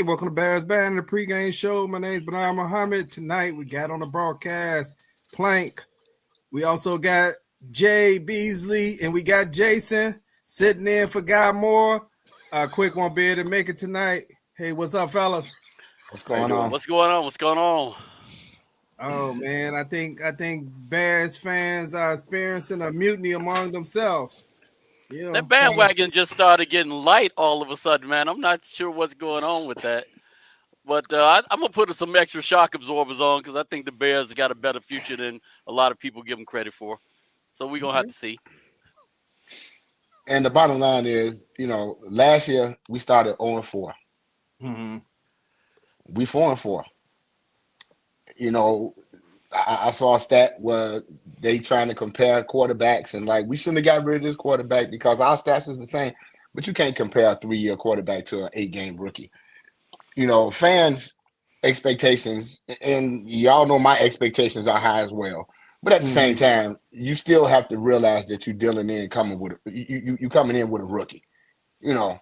welcome to Bears Banter, the pregame show. My name is Bernard Muhammad. Tonight we got on the broadcast Plank. We also got Jay Beasley and we got Jason sitting in for Guy Moore. Quick won't be able to make it tonight. Hey, what's up, fellas? What's going on? What's going on? What's going on? Oh man, I think Bears fans are experiencing a mutiny among themselves. You know, that bandwagon just started getting light all of a sudden, man. I'm not sure what's going on with that. But I'm going to put some extra shock absorbers on because I think the Bears got a better future than a lot of people give them credit for. So we're going to have to see. And the bottom line is, last year we started 0-4. Mm-hmm. We 4-4. I saw a stat where they trying to compare quarterbacks and we shouldn't have got rid of this quarterback because our stats is the same, but you can't compare a 3-year quarterback to an 8-game rookie. Fans' expectations, and y'all know my expectations are high as well. But at the same time, you still have to realize that you're coming in with a rookie. And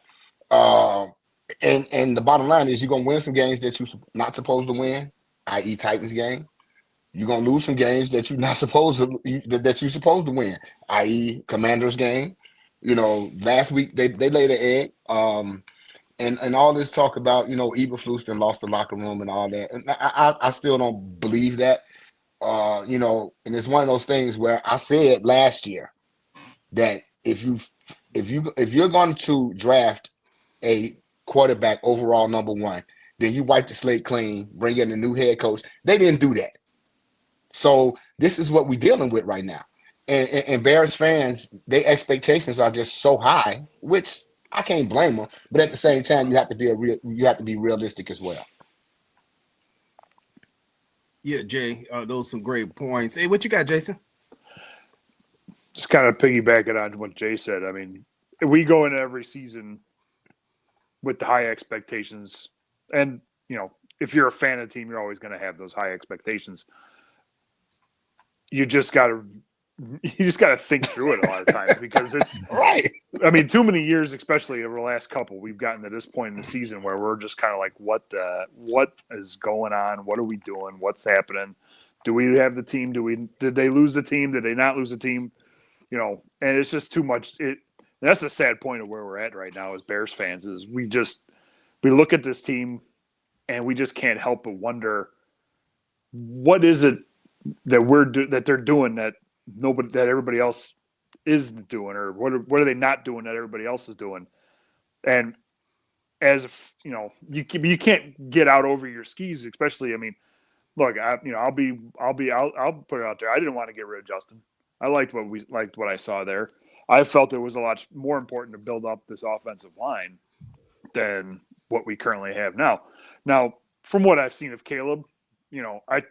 the bottom line is you're gonna win some games that you're not supposed to win, i.e. Titans game. You're gonna lose some games that you're not supposed to win, i.e. Commanders game. Last week they laid an egg. And all this talk about Eberflus and lost the locker room and all that. And I still don't believe that. And it's one of those things where I said last year that if you're going to draft a quarterback overall number one, then you wipe the slate clean, bring in a new head coach. They didn't do that. So this is what we're dealing with right now. And Bears fans, their expectations are just so high, which I can't blame them. But at the same time, you have to be realistic as well. Yeah, Jay, those are some great points. Hey, what you got, Jason? Just kind of piggybacking on what Jay said. I mean, we go into every season with the high expectations. And, if you're a fan of the team, you're always going to have those high expectations. You just got to think through it a lot of times because it's right. I mean, too many years, especially over the last couple, we've gotten to this point in the season where we're just kind of like, what is going on? What are we doing? What's happening? Do we have the team? Did they lose the team? Did they not lose the team? And it's just too much. That's the sad point of where we're at right now as Bears fans is we look at this team and we just can't help but wonder what is it that that they're doing that everybody else isn't doing, or what are they not doing that everybody else is doing? And as you can't get out over your skis, especially. I mean, look, I'll put it out there. I didn't want to get rid of Justin. I liked what I saw there. I felt it was a lot more important to build up this offensive line than what we currently have now. Now, from what I've seen of Caleb, I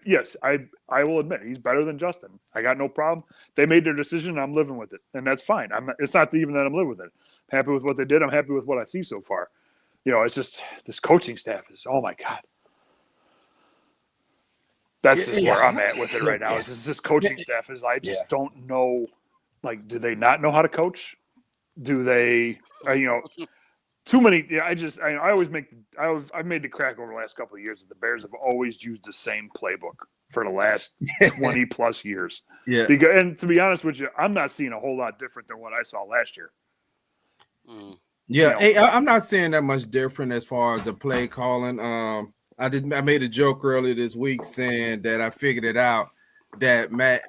will admit he's better than Justin. I got no problem. They made their decision. I'm living with it, and that's fine. It's not even that I'm living with it. I'm happy with what they did. I'm happy with what I see so far. It's just this coaching staff is, oh my God. That's just where I'm at with it right now. Is this coaching staff is I just don't know. Like, do they not know how to coach? Do they? Too many. Yeah, I've made the crack over the last couple of years that the Bears have always used the same playbook for the last 20 plus years. Yeah. And to be honest with you, I'm not seeing a whole lot different than what I saw last year. Yeah. Hey, I'm not seeing that much different as far as the play calling. I made a joke earlier this week saying that I figured it out that Matt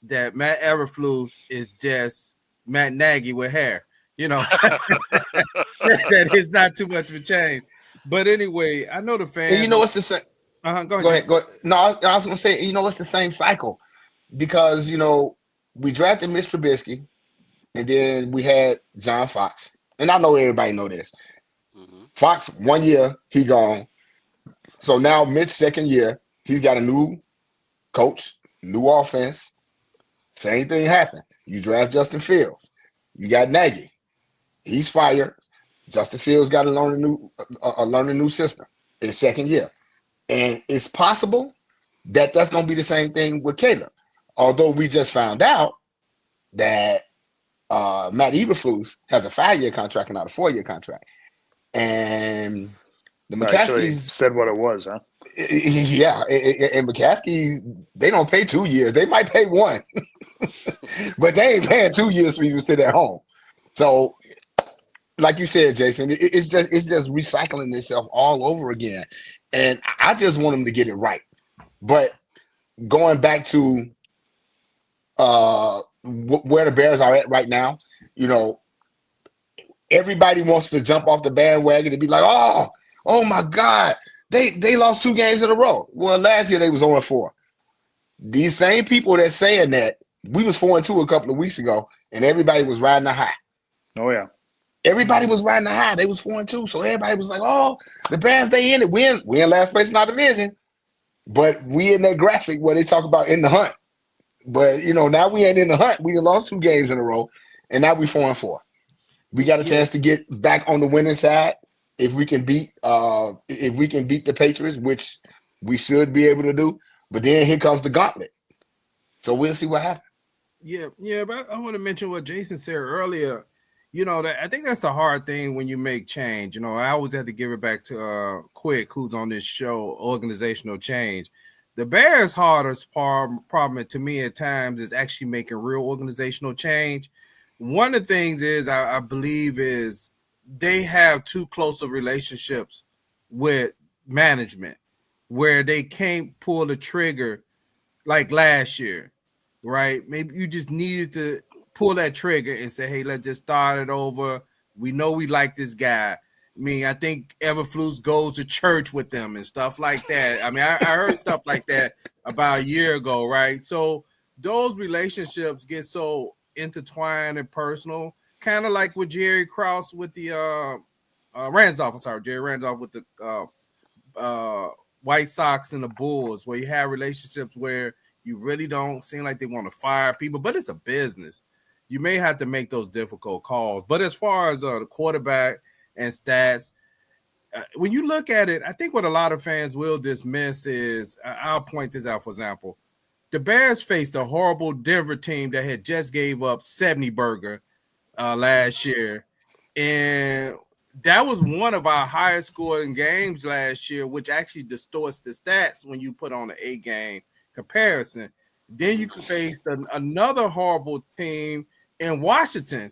Eberflus is just Matt Nagy with hair. That is not too much of a change. But anyway, I know the fans. And what's the same? Go ahead. No, I was going to say, it's the same cycle because, we drafted Mitch Trubisky and then we had John Fox. And I know everybody know this. Mm-hmm. Fox, 1 year, he gone. So now Mitch, second year, he's got a new coach, new offense. Same thing happened. You draft Justin Fields. You got Nagy. He's fired. Justin Fields got to learn a new system in his second year. And it's possible that that's going to be the same thing with Caleb. Although we just found out that Matt Eberflus has a 5-year contract and not a 4-year contract. and the I actually McCaskies said what it was, huh? Yeah, and McCaskies, they don't pay 2 years. They might pay 1, but they ain't paying 2 years for you to sit at home. So, like you said, Jason, it's just recycling itself all over again, and I just want them to get it right. But going back to where the Bears are at right now, everybody wants to jump off the bandwagon and be like, oh my God, they lost 2 games in a row. Well, last year they was 0-4. These same people that's saying that, we was 4-2 a couple of weeks ago, and everybody was riding the high. Oh yeah. Everybody was riding the high. They was 4-2. So everybody was like, oh, the Bears, they in it. We in last place in our division. But we in that graphic where they talk about in the hunt. But now we ain't in the hunt. We lost 2 games in a row, and now we 4-4. We got a chance to get back on the winning side if we can beat the Patriots, which we should be able to do. But then here comes the gauntlet. So we'll see what happens. Yeah, but I want to mention what Jason said earlier. That I think that's the hard thing when you make change. I always have to give it back to Quick, who's on this show, organizational change. The Bears' hardest problem to me at times is actually making real organizational change. One of the things is I believe is they have too close of relationships with management where they can't pull the trigger like last year, right? Maybe you just needed to pull that trigger and say, hey, let's just start it over. We know we like this guy. I mean, I think Everflus goes to church with them and stuff like that. I mean, I heard stuff like that about a year ago, right? So those relationships get so intertwined and personal, kind of like with Jerry Krause with the Jerry Randolph with the White Sox and the Bulls, where you have relationships where you really don't seem like they want to fire people, but it's a business. You may have to make those difficult calls. But as far as the quarterback and stats, when you look at it, I think what a lot of fans will dismiss is, I'll point this out, for example, the Bears faced a horrible Denver team that had just gave up 70 burger last year. And that was one of our highest scoring games last year, which actually distorts the stats when you put on an 8-game comparison. Then you faced another horrible team in Washington,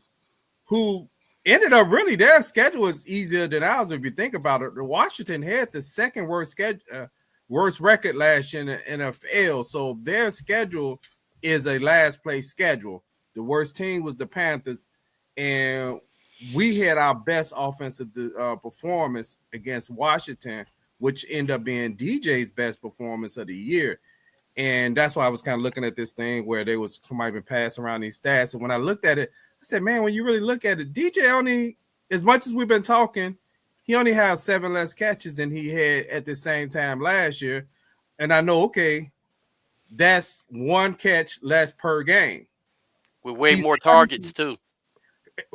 who ended up really, their schedule is easier than ours if you think about it. Washington had the second worst record last year in the NFL, so their schedule is a last place schedule. The worst team was the Panthers, and we had our best offensive performance against Washington, which ended up being DJ's best performance of the year. And that's why I was kind of looking at this thing where there was somebody been passing around these stats. And when I looked at it, I said, man, when you really look at it, DJ only, as much as we've been talking, he only has 7 less catches than he had at the same time last year. And I know, okay, that's 1 catch less per game. With way more targets, too.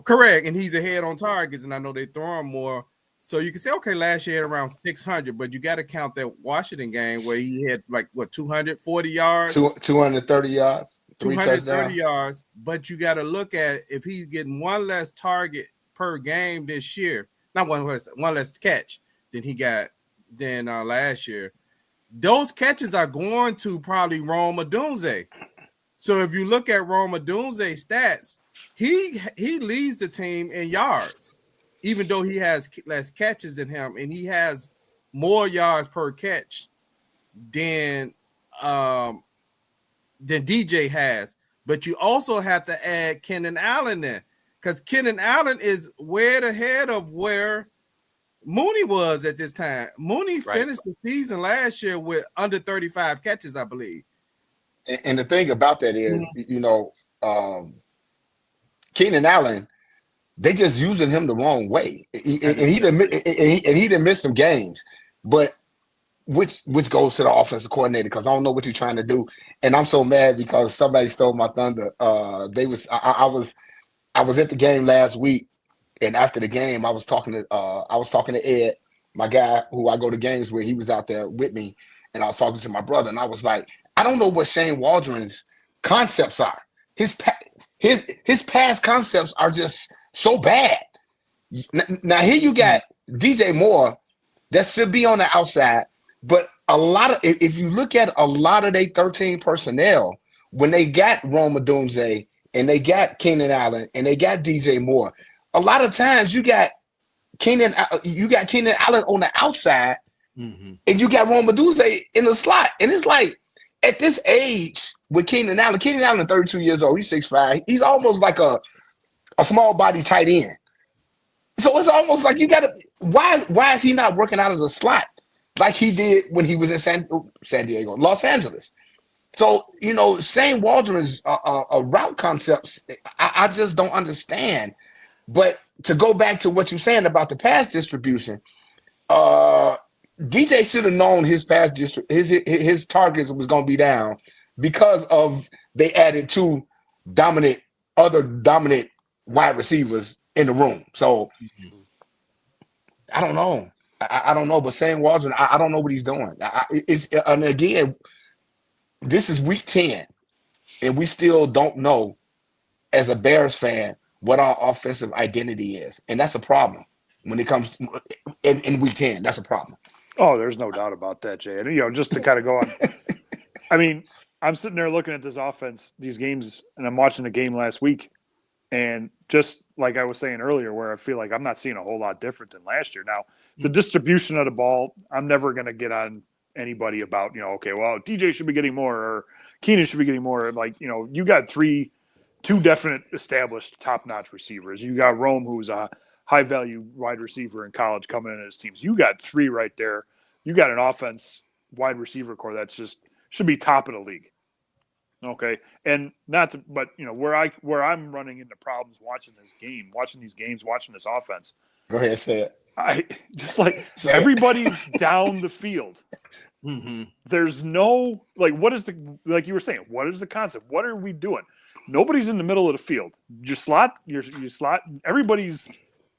Correct. And he's ahead on targets, and I know they throw him more. So you can say, okay, last year had around 600, but you got to count that Washington game where he had 240 yards? 230 yards. 230 yards. But you got to look at if he's getting 1 less target per game this year, not one less catch than he got than last year. Those catches are going to probably Rome Odunze. So if you look at Rome Odunze's stats, he leads the team in yards, even though he has less catches than him, and he has more yards per catch than DJ has. But you also have to add Kenan Allen in, because Kenan Allen is way ahead of where Mooney was at this time. Mooney finished the season last year with under 35 catches, I believe. And the thing about that is, Keenan Allen, they just using him the wrong way, and he done missed some games, but which goes to the offensive coordinator, because I don't know what you're trying to do, and I'm so mad because somebody stole my thunder. I was at the game last week, and after the game, I was talking to Ed, my guy who I go to games with. He was out there with me, and I was talking to my brother, and I was like, I don't know what Shane Waldron's concepts are. His past concepts are just so bad. Now here you got DJ Moore that should be on the outside. But if you look at a lot of their 13 personnel, when they got Roma Dunze and they got Keenan Allen and they got DJ Moore, a lot of times you got Keenan Allen on the outside, and you got Roma Dunze in the slot. And it's like, at this age with Keenan Allen 32 years old, he's 6'5", he's almost like a small body tight end. So it's almost like you got to, why is he not working out of the slot like he did when he was in Los Angeles? So, Shane Waldron's route concepts, I just don't understand. But to go back to what you're saying about the pass distribution, DJ should have known his his targets was going to be down because they added two other dominant wide receivers in the room. So I don't know. I don't know. But Shane Waldron, I don't know what he's doing. And again, this is week 10, and we still don't know, as a Bears fan, what our offensive identity is. And that's a problem when it comes in week 10. That's a problem. Oh, there's no doubt about that, Jay. And, just to kind of go on, I mean, I'm sitting there looking at this offense, these games, and I'm watching the game last week. And just like I was saying earlier, where I feel like I'm not seeing a whole lot different than last year. Now, the distribution of the ball, I'm never going to get on anybody about, okay, well, DJ should be getting more or Keenan should be getting more. Like, you got two definite established top-notch receivers. You got Rome, who's a high-value wide receiver in college coming in as teams. You got three right there. You got an offense wide receiver core that's just should be top of the league. Okay, and but where I'm running into problems watching this offense. Go ahead, say it. I just everybody's down the field. There's no what is you were saying? What is the concept? What are we doing? Nobody's in the middle of the field. You slot. Everybody's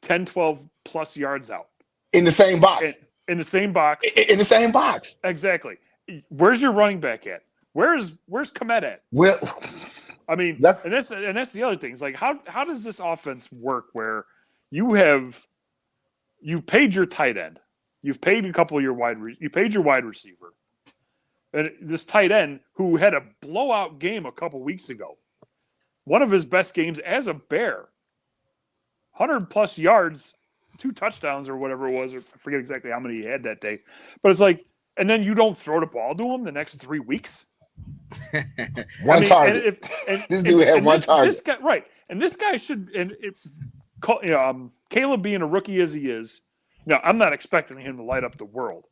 10, 12 plus yards out in the same box. In the same box. In the same box. Exactly. Where's your running back at? Where's Komet at? Well, I mean, that's the other thing. It's like how does this offense work where you've paid your tight end, you've paid a couple of you paid your wide receiver, and this tight end who had a blowout game a couple weeks ago, one of his best games as a Bear, 100 plus yards, 2 touchdowns or whatever it was. I forget exactly how many he had that day, but it's like, and then you don't throw the ball to him the next 3 weeks. One target. This dude had one target. This guy, right? And this guy should. And Caleb being a rookie as he is, I'm not expecting him to light up the world.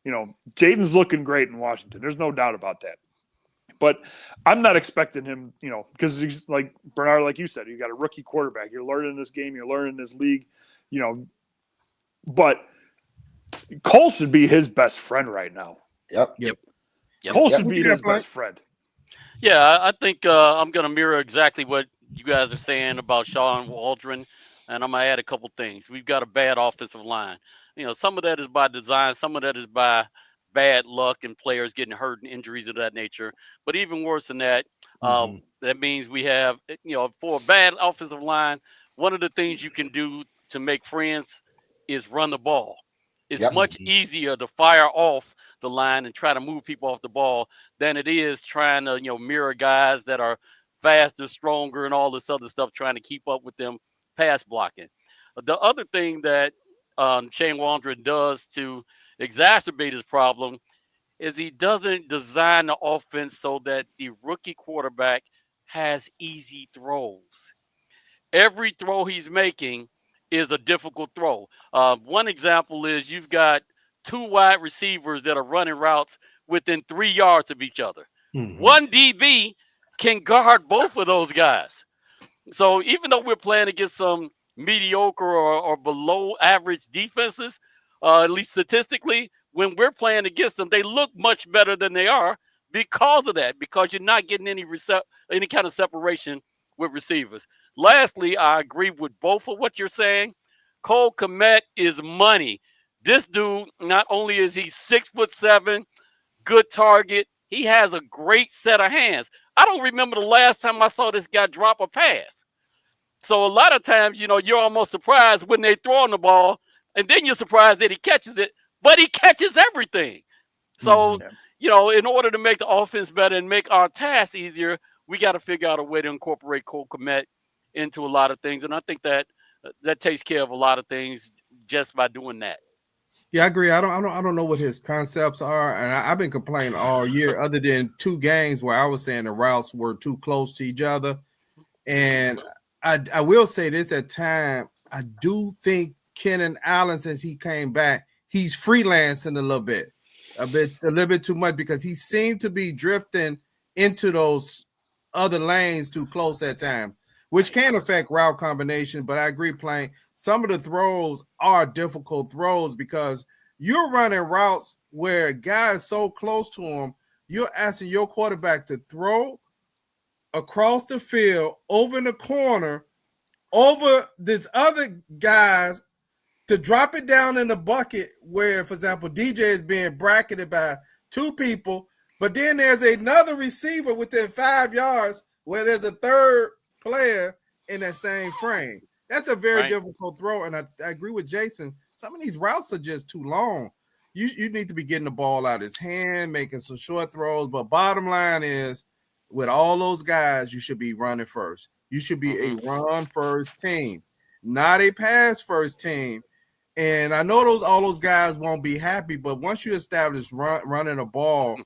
Jaden's looking great in Washington. There's no doubt about that. But I'm not expecting him, because he's like Bernard, like you said, you got a rookie quarterback. You're learning this game. You're learning this league. But Cole should be his best friend right now. Yep. Cole should be his best friend. Yeah, I think I'm going to mirror exactly what you guys are saying about Sean Waldron, and I'm going to add a couple things. We've got a bad offensive line. Some of that is by design. Some of that is by bad luck and players getting hurt and injuries of that nature. But even worse than that, that means we have, for a bad offensive line, one of the things you can do to make friends is run the ball. It's much easier to fire off the line and try to move people off the ball than it is trying to, mirror guys that are faster, stronger, and all this other stuff, trying to keep up with them pass blocking. The other thing that Shane Waldron does to exacerbate his problem is he doesn't design the offense so that the rookie quarterback has easy throws. Every throw he's making is a difficult throw. One example is you've got 2 wide receivers that are running routes within 3 yards of each other. One DB can guard both of those guys. So even though we're playing against some mediocre or below average defenses, at least statistically, when we're playing against them, they look much better than they are because of that, because you're not getting any kind of separation with receivers. Lastly, I agree with both of what you're saying. Cole Kmet is money. This dude, not only is he 6'7", good target, he has a great set of hands. I don't remember the last time I saw this guy drop a pass. So a lot of times, you're almost surprised when they throw on the ball and then you're surprised that he catches it, but he catches everything. So, in order to make the offense better and make our tasks easier, we got to figure out a way to incorporate Cole Kmet into a lot of things. And I think that takes care of a lot of things just by doing that. Yeah, I agree. I don't know what his concepts are, and I've been complaining all year, other than 2 games where I was saying the routes were too close to each other. And I will say this at time, I do think Keenan Allen, since he came back, he's freelancing a little bit too much, because he seemed to be drifting into those other lanes too close at times, which can affect route combination. But I agree, playing some of the throws are difficult throws because you're running routes where a guy is so close to him, you're asking your quarterback to throw across the field, over in the corner, over this other guys, to drop it down in the bucket where, for example, DJ is being bracketed by 2 people, but then there's another receiver within 5 yards where there's a third player in that same frame. That's a very difficult throw, and I agree with Jason. Some of these routes are just too long. You need to be getting the ball out of his hand, making some short throws, but bottom line is, with all those guys, you should be running first. You should be a run-first team, not a pass-first team. And I know all those guys won't be happy, but once you establish running a ball,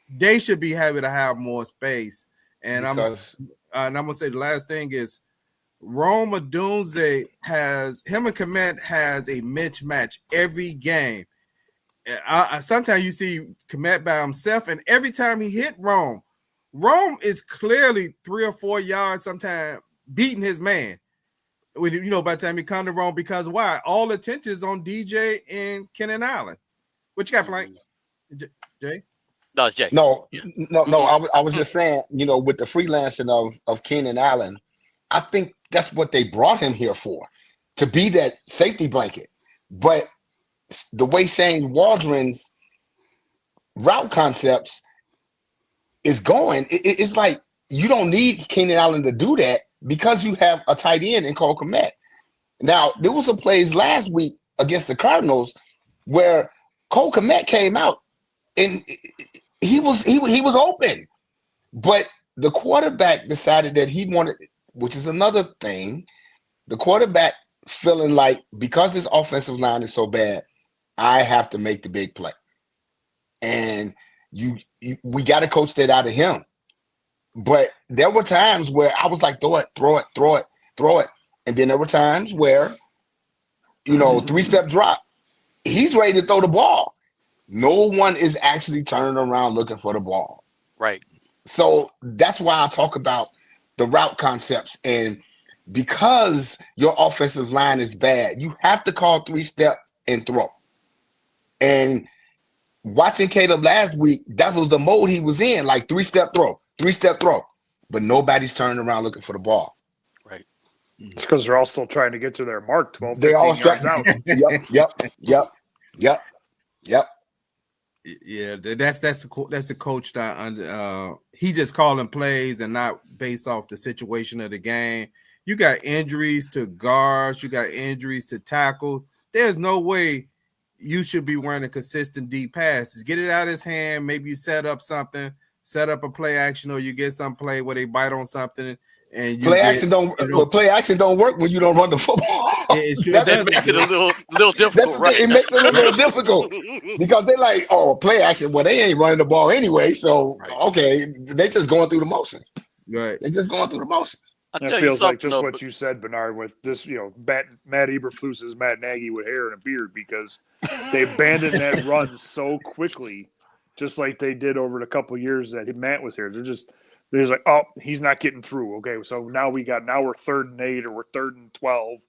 they should be happy to have more space. And I'm going to say the last thing is, Rome Odunze has him and Kmet has a mismatch every game. Sometimes you see Kmet by himself, and every time he hit Rome is clearly 3 or 4 yards sometimes beating his man. By the time he comes to Rome, because why? All attention is on DJ and Keenan Allen. What you got, playing, Jay? No, it's Jay. No. I was just saying, with the freelancing of Keenan Allen, I think that's what they brought him here for, to be that safety blanket. But the way Shane Waldron's route concepts is going, it's like you don't need Keenan Allen to do that because you have a tight end in Cole Kmet. Now, there was some plays last week against the Cardinals where Cole Kmet came out and he was open, but the quarterback decided that he wanted, which is another thing, the quarterback feeling like, because this offensive line is so bad, I have to make the big play. And we got to coach that out of him. But there were times where I was like, throw it. And then there were times where, 3-step drop, he's ready to throw the ball. No one is actually turning around looking for the ball. Right. So that's why I talk about the route concepts. And because your offensive line is bad, you have to call 3-step and throw. And watching Caleb last week, that was the mode he was in, like 3-step throw. But nobody's turning around looking for the ball. Right. It's because they're all still trying to get to their mark 12, 15 They all yards out. Yep. Yeah, that's the coach that he just calling plays and not based off the situation of the game. You got injuries to guards, you got injuries to tackles. There's no way you should be running consistent deep passes. Get it out of his hand. Maybe you set up a play action, or you get some play where they bite on something. And play action don't work when you don't run the football. That makes it a little difficult, right? It makes it a little difficult because they're like, play action. Well, they ain't running the ball anyway, so okay, they just going through the motions. Right, they just going through the motions. It feels like just what you said, Bernard, with this, Matt Eberflus is Matt Nagy with hair and a beard, because they abandoned that run so quickly, just like they did over the couple of years that Matt was here. They're just like, oh, he's not getting through. Okay, so now we're 3rd and 8 or we're 3rd and 12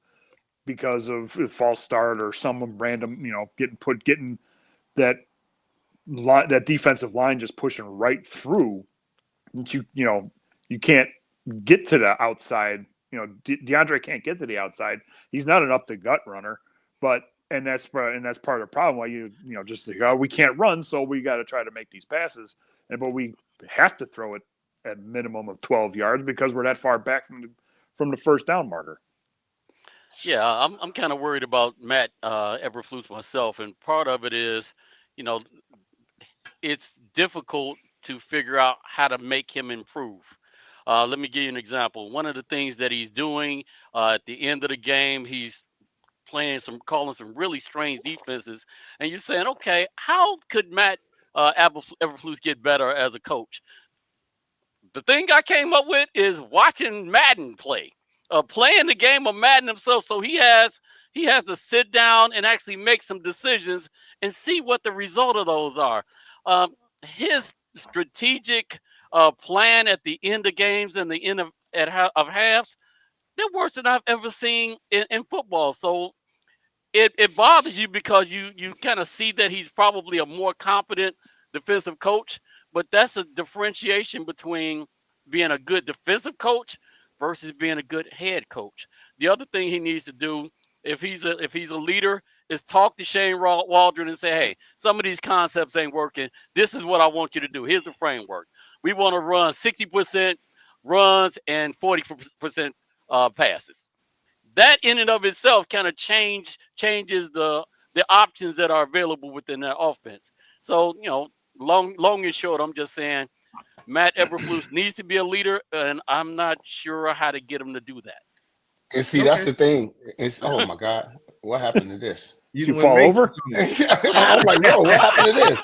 because of a false start or some random, getting that defensive line just pushing right through. And you can't get to the outside. DeAndre can't get to the outside. He's not an up the gut runner, and that's part of the problem. Why we can't run, so we got to try to make these passes, but we have to throw it at minimum of 12 yards because we're that far back from the first down marker. Yeah, I'm kind of worried about Matt Eberflus myself, and part of it is, you know, it's difficult to figure out how to make him improve. Let me give you an example. One of the things that he's doing at the end of the game, he's calling some really strange defenses, and you're saying, okay, how could Matt Eberflus get better as a coach? The thing I came up with is watching Madden play, playing the game of Madden himself. So he has to sit down and actually make some decisions and see what the result of those are. His strategic plan at the end of games and the end of halves, they're worse than I've ever seen in football. So it bothers you because you kind of see that he's probably a more competent defensive coach, but that's a differentiation between being a good defensive coach versus being a good head coach. The other thing he needs to do, if he's a leader, is talk to Shane Waldron and say, hey, some of these concepts ain't working. This is what I want you to do. Here's the framework. We want to run 60% runs and 40% passes. That in and of itself kind of changes the options that are available within that offense. So, long and short, I'm just saying Matt Eberflus needs to be a leader, and I'm not sure how to get him to do that. And see, that's the thing. It's oh my God, what happened to this? You fall over? I'm like, whoa, what happened to this?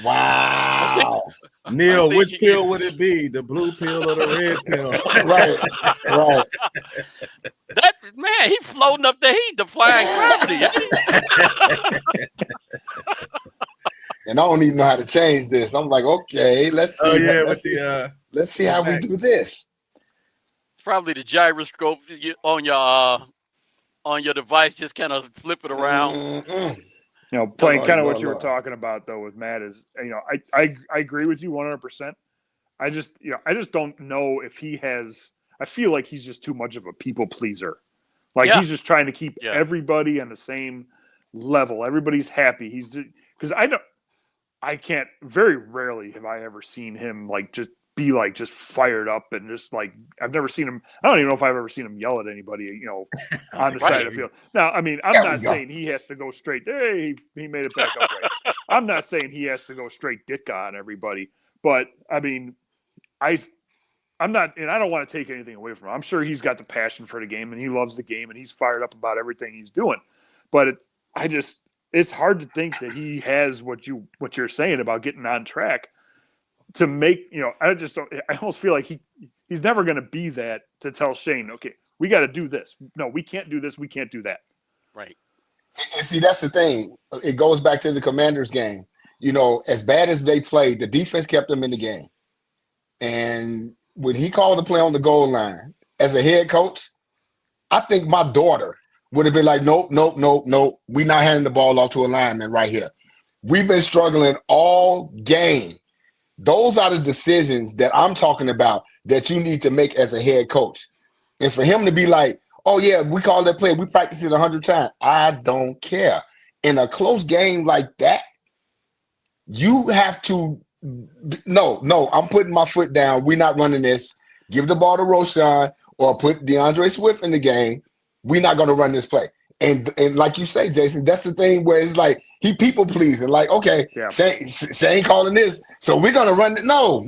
Wow. Neil, which pill would it be? The blue pill or the red pill? Right. That man, he floating up there. He defying gravity. And I don't even know how to change this. I'm like, okay, let's see. Let's see how we do this. It's probably the gyroscope on your device. Just kind of flip it around. Mm-hmm. Playing kind of what you were talking about though with Matt is, I agree with you 100%. I just don't know if he has. I feel like he's just too much of a people pleaser. Like he's just trying to keep everybody on the same level. Everybody's happy. Because I can't. Very rarely have I ever seen him just fired up and just like I've never seen him. I don't even know if I've ever seen him yell at anybody, on the side of the field. Now, I mean, I'm not saying he has to go straight. Hey, he made it back up right. I'm not saying he has to go straight Ditka on everybody, but I mean, I'm not, and I don't want to take anything away from him. I'm sure he's got the passion for the game and he loves the game and he's fired up about everything he's doing. But it's hard to think that he has what you're saying about getting on track to make, I almost feel like he's never going to be that to tell Shane, okay, we got to do this. No, we can't do this. We can't do that. Right. And see, that's the thing. It goes back to the Commanders game. As bad as they played, the defense kept them in the game. And when he called the play on the goal line, as a head coach, I think my daughter would have been like, nope. We're not handing the ball off to a lineman right here. We've been struggling all game. Those are the decisions that I'm talking about that you need to make as a head coach. And for him to be like, oh, yeah, we called that play. We practiced it 100 times. I don't care. In a close game like that, you have to no, I'm putting my foot down. We're not running this. Give the ball to Roschon or put DeAndre Swift in the game. We're not going to run this play. And like you say, Jason, that's the thing where it's like he people pleasing. Like, okay, Shane calling this, so we're going to run it. No.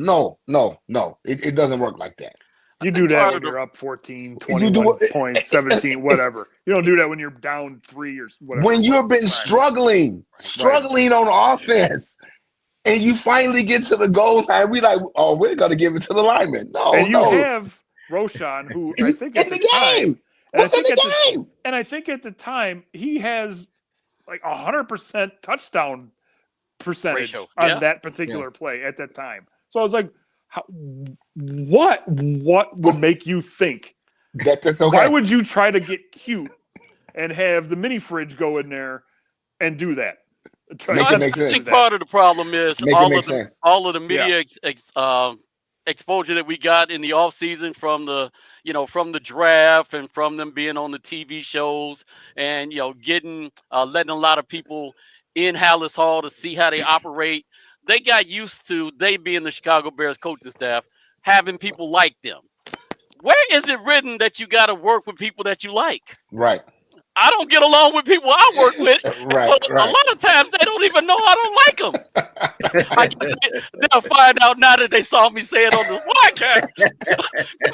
It doesn't work like that. You do that when you're up 14, 21 points, 17, whatever. You don't do that when you're down 3 or whatever. When you've been struggling on offense. And you finally get to the goal line, we like, oh, we're going to give it to the lineman. No, and you have Roschon, who I think at the time, and I think at the time he has like 100% touchdown percentage on that particular play at that time. So I was like, what would make you think that's okay? Why would you try to get cute and have the mini fridge go in there and do that? I think part of the problem is all of the media exposure that we got in the offseason from the draft and from them being on the TV shows and letting a lot of people in Hallis Hall to see how they operate. They got used to, they being the Chicago Bears coaching staff, having people like them. where is it written that you got to work with people that you like? Right. I don't get along with people I work with. Right. A lot of times they don't even know I don't like them. I guess they'll find out now that they saw me say it on the podcast.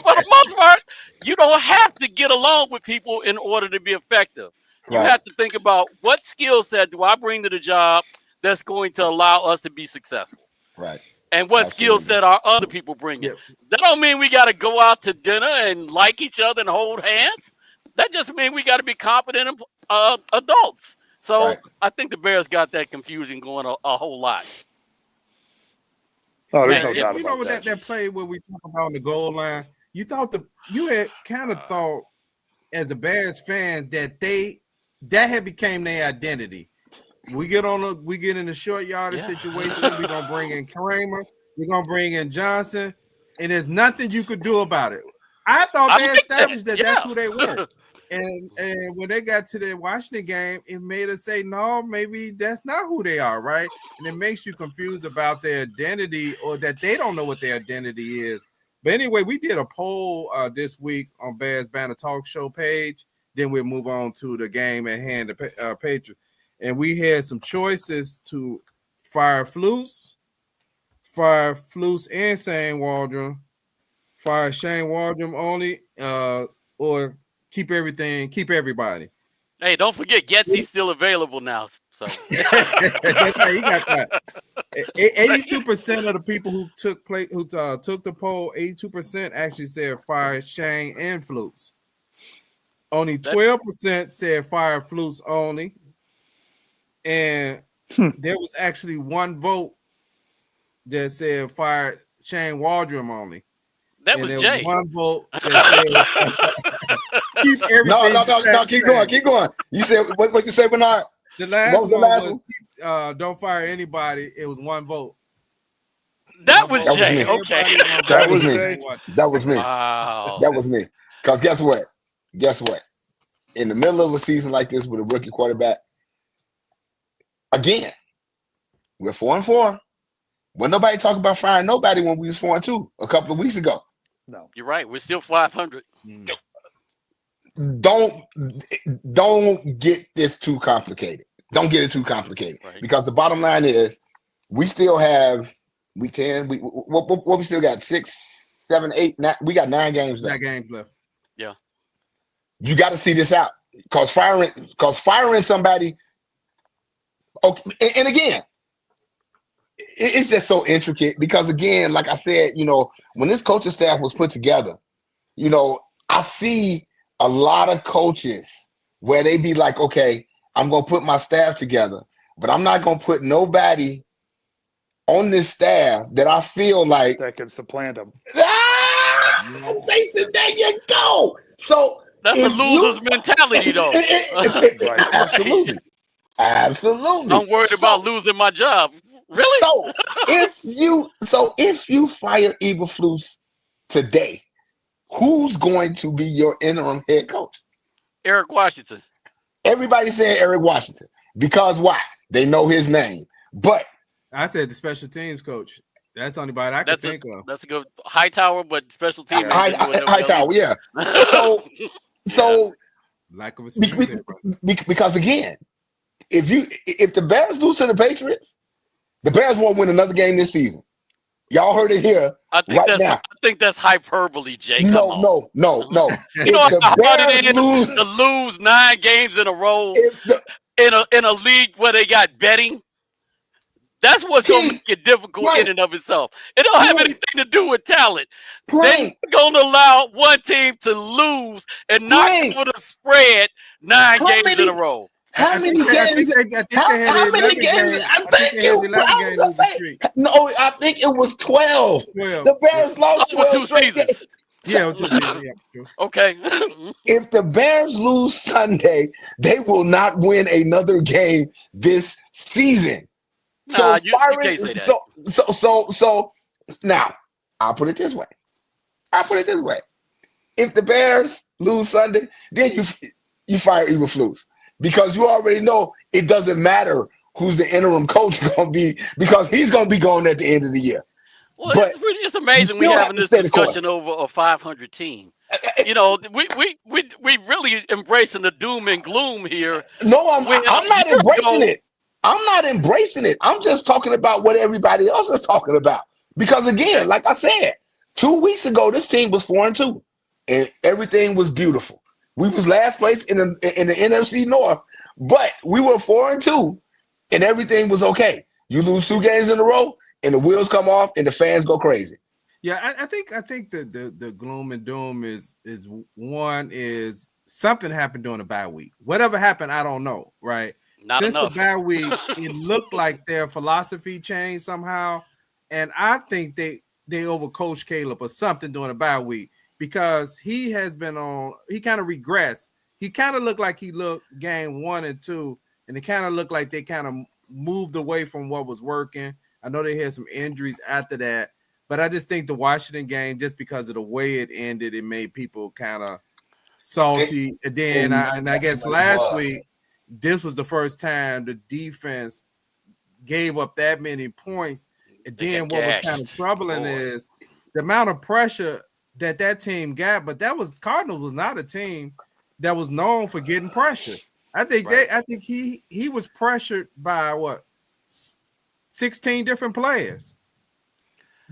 For the most part, you don't have to get along with people in order to be effective. You have to think about what skill set do I bring to the job that's going to allow us to be successful. Right. And what skill set are other people bringing? Yep. That don't mean we got to go out to dinner and like each other and hold hands. That just means we got to be competent adults. So I think the Bears got that confusion going a whole lot. Oh, there's no doubt you about know that play where we talk about on the goal line. You had kind of thought as a Bears fan that had became their identity. We get in a short yardage situation. We're gonna bring in Kramer. We're gonna bring in Johnson, and there's nothing you could do about it. I thought they established that that's who they were. And when they got to the Washington game, it made us say, no, maybe that's not who they are, right? And it makes you confused about their identity or that they don't know what their identity is. But anyway, we did a poll this week on Bears Banter Talk Show page. Then we'll move on to the game at hand, the Patriots. And we had some choices to fire Flus and Shane Waldron, fire Shane Waldron only, or keep everybody. Hey, don't forget, Getsy's still available now. So he got that. 82% of the people who took the poll, 82% actually said fire Shane and Flus. Only 12% said fire Flus only. And there was actually one vote that said fire Shane Waldron only. That was Jay. One vote that said keep everything. No, keep going. You said what you say, Bernard? The last one was don't fire anybody. It was one vote. That was Jay. Okay. That was me. That was me. Wow. That was me. Because guess what? In the middle of a season like this with a rookie quarterback, again, we're 4-4. When nobody talked about firing nobody when we was 4-2 a couple of weeks ago. No, you're right. We're still 500. Don't get this too complicated. Don't get it too complicated because the bottom line is we still have week 10. What we still got 6, 7, 8. We got 9 games left. 9 games left. Yeah, you got to see this out because firing somebody. Okay, and again. It's just so intricate because, again, like I said, when this coaching staff was put together, I see a lot of coaches where they be like, okay, I'm going to put my staff together, but I'm not going to put nobody on this staff that I feel like that can supplant them. Jason, there you go. So that's a loser's mentality, though. Absolutely. I'm worried about losing my job. Really? So if you fire Eberflus today, who's going to be your interim head coach? Eric Washington. Everybody's saying Eric Washington because why? They know his name. But I said the special teams coach. That's the only body I can think of. That's a good Hightower, but special teams. Hightower, yeah. So lack of because again, if the Bears lose to the Patriots, the Bears won't win another game this season. Y'all heard it here now. I think that's hyperbole, Jay. No. You know how hard it is to lose 9 games in a row in a league where they got betting? That's what's going to make it difficult in and of itself. It don't have anything to do with talent. They're going to allow one team to lose and not able to spread 9 games in a row. How many games? How many games? I think it was 12. The Bears lost 12 straight games. Yeah. Okay. If the Bears lose Sunday, they will not win another game this season. So you can't say that. So now I'll put it this way. If the Bears lose Sunday, then you fire Eberflus. Because you already know it doesn't matter who's the interim coach going to be because he's going to be gone at the end of the year. Well, but it's amazing we still have having to this stay the course. discussion over a 500 team. You know, we really embracing the doom and gloom here. No, I'm When a not year embracing ago, it. I'm not embracing it. I'm just talking about what everybody else is talking about. Because again, like I said, 2 weeks ago, this team was 4-2, and everything was beautiful. We was last place in the NFC North, but we were 4-2, and everything was okay. You lose 2 games in a row, and the wheels come off, and the fans go crazy. Yeah, I think the gloom and doom is one is something happened during the bye week. Whatever happened, I don't know. Right? not Since enough. the bye week, it looked like their philosophy changed somehow, and I think they overcoached Caleb or something during the bye week because he has been on. He kind of regressed. He kind of looked like he looked game 1 and 2, and it kind of looked like they kind of moved away from what was working. I know they had some injuries after that. But I just think the Washington game, just because of the way it ended, it made people kind of salty. And then I guess last week, this was the first time the defense gave up that many points. And then what was kind of troubling is the amount of pressure that team got. But Cardinals was not a team that was known for getting pressure. I think he was pressured by 16 different players.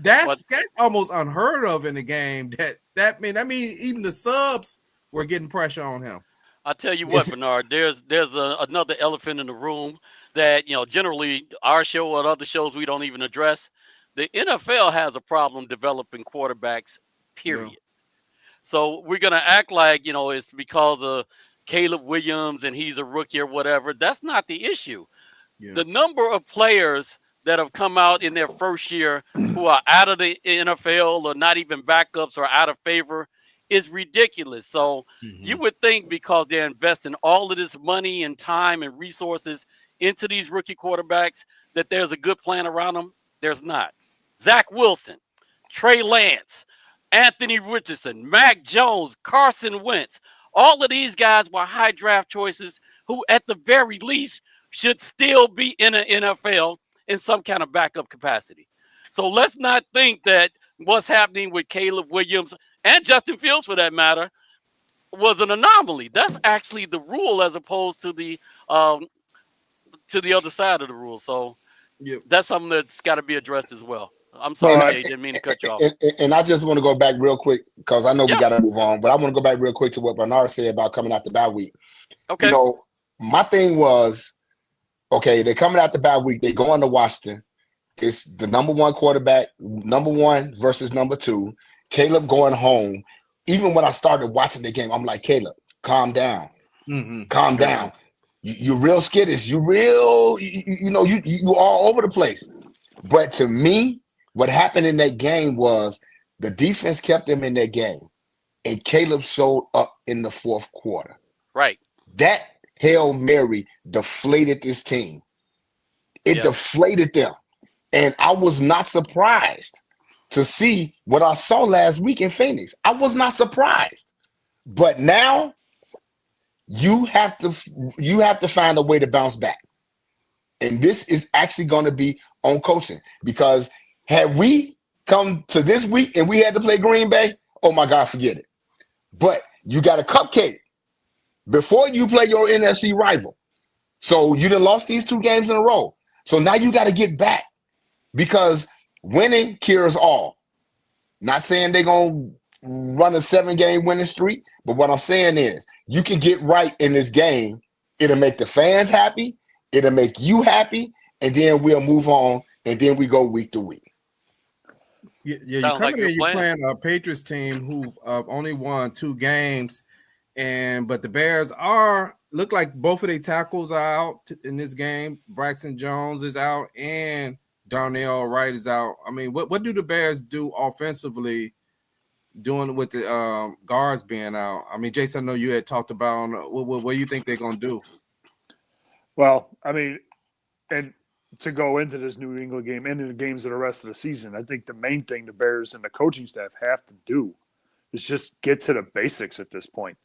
That's almost unheard of in the game. That mean even the subs were getting pressure on him. I'll tell you what, Bernard. There's another elephant in the room that generally our show or other shows we don't even address. The NFL has a problem developing quarterbacks. Period. Yeah. So we're gonna act like it's because of Caleb Williams and he's a rookie or whatever. That's not the issue. Yeah. The number of players that have come out in their first year who are out of the NFL or not even backups or out of favor is ridiculous. So you would think because they're investing all of this money and time and resources into these rookie quarterbacks that there's a good plan around them. There's not. Zach Wilson, Trey Lance, Anthony Richardson, Mac Jones, Carson Wentz, all of these guys were high draft choices who at the very least should still be in an NFL in some kind of backup capacity. So let's not think that what's happening with Caleb Williams and Justin Fields, for that matter, was an anomaly. That's actually the rule as opposed to the other side of the rule. So that's something that's got to be addressed as well. I'm sorry, Jay, didn't mean to cut you off. And I just want to go back real quick because I know we got to move on, but I want to go back real quick to what Bernard said about coming out the bye week. Okay. My thing was, okay, they're coming out the bye week. They go on to Washington. It's the number 1 quarterback, number 1 versus number 2. Caleb going home. Even when I started watching the game, I'm like, Caleb, calm down. Calm down. You're real skittish. You're real, you all over the place. But to me, what happened in that game was the defense kept them in that game. And Caleb showed up in the 4th quarter. Right. That Hail Mary deflated this team. It deflated them. And I was not surprised to see what I saw last week in Phoenix. I was not surprised. But now you have to find a way to bounce back. And this is actually going to be on coaching because had we come to this week and we had to play Green Bay, oh my God, forget it. But you got a cupcake before you play your NFC rival. So you done lost these 2 games in a row. So now you got to get back because winning cures all. Not saying they're going to run a 7-game winning streak, but what I'm saying is you can get right in this game. It'll make the fans happy. It'll make you happy. And then we'll move on. And then we go week to week. Yeah, you're coming in. You're playing a Patriots team who've only won 2 games, but the Bears look like both of their tackles are out in this game. Braxton Jones is out, and Darnell Wright is out. I mean, what do the Bears do offensively, doing with the guards being out? I mean, Jason, I know you had talked about what do you think they're going to do? Well, I mean, and to go into this New England game and into the games of the rest of the season, I think the main thing the Bears and the coaching staff have to do is just get to the basics at this point.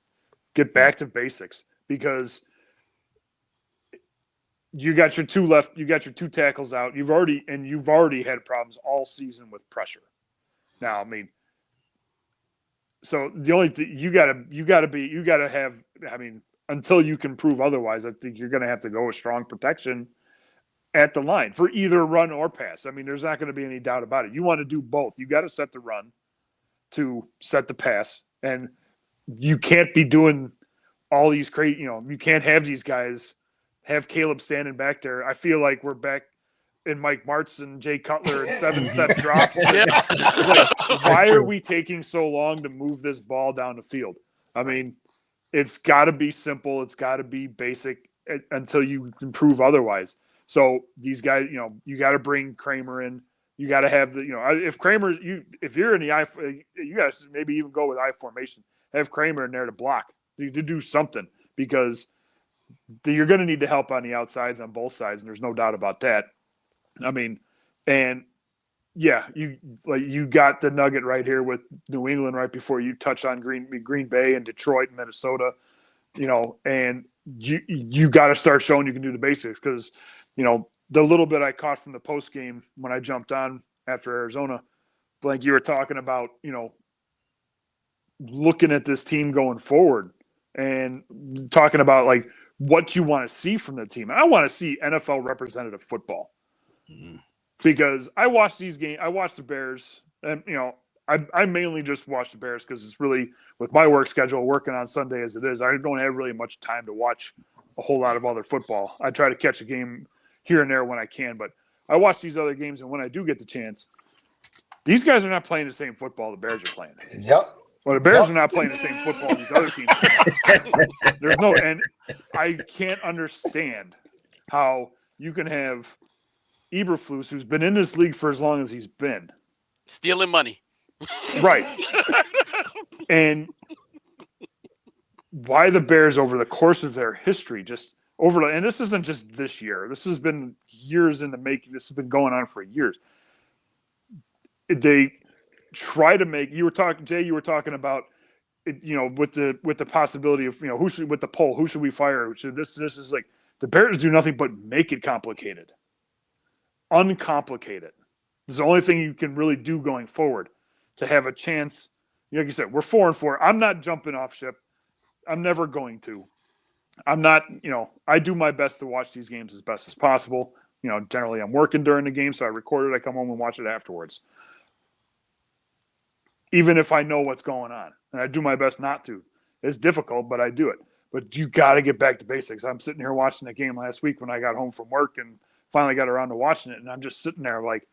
Get back to basics because you got your two left. You got your two tackles out. You've already had problems all season with pressure. Now, I mean, so the only thing you gotta have. I mean, until you can prove otherwise, I think you're going to have to go with strong protection at the line for either run or pass. I mean, there's not going to be any doubt about it. You want to do both. You got to set the run to set the pass, and you can't be doing all these crazy. You can't have these guys have Caleb standing back there. I feel like we're back in Mike Martz and Jay Cutler and 7-step drops. Like, why are we taking so long to move this ball down the field? I mean, it's got to be simple. It's got to be basic until you can prove otherwise. So these guys, you got to bring Kramer in. You got to have if Kramer, if you're in the I, you guys maybe even go with I formation. Have Kramer in there to block, to do something, because you're going to need the help on the outsides on both sides, and there's no doubt about that. I mean, and yeah, you got the nugget right here with New England right before you touch on Green Bay and Detroit and Minnesota, and you got to start showing you can do the basics, because the little bit I caught from the post game when I jumped on after Arizona, Blank, you were talking about looking at this team going forward and talking about like what you want to see from the team. I want to see NFL representative football. Mm-hmm. Because I watched these games. I watched the Bears, and I mainly just watch the Bears because it's really, with my work schedule, working on Sunday as it is, I don't have really much time to watch a whole lot of other football. I try to catch a game here and there when I can, but I watch these other games, and when I do get the chance, these guys are not playing the same football the Bears are playing. Yep. Well, the Bears are not playing the same football these other teams are. There's no, and I can't understand how you can have Eberflus, who's been in this league for as long as he's been, stealing money, right? And why the Bears, over the course of their history, and this isn't just this year. This has been years in the making. This has been going on for years. They try to make. You were talking about, with the possibility of with the poll, who should we fire? This is like the Bears do nothing but make it complicated. Uncomplicated. This is the only thing you can really do going forward to have a chance. Like you said, we're 4-4. I'm not jumping off ship. I'm never going to. I'm not, I do my best to watch these games as best as possible. Generally I'm working during the game, so I record it, I come home and watch it afterwards. Even if I know what's going on. And I do my best not to. It's difficult, but I do it. But you got to get back to basics. I'm sitting here watching the game last week when I got home from work and finally got around to watching it, and I'm just sitting there like,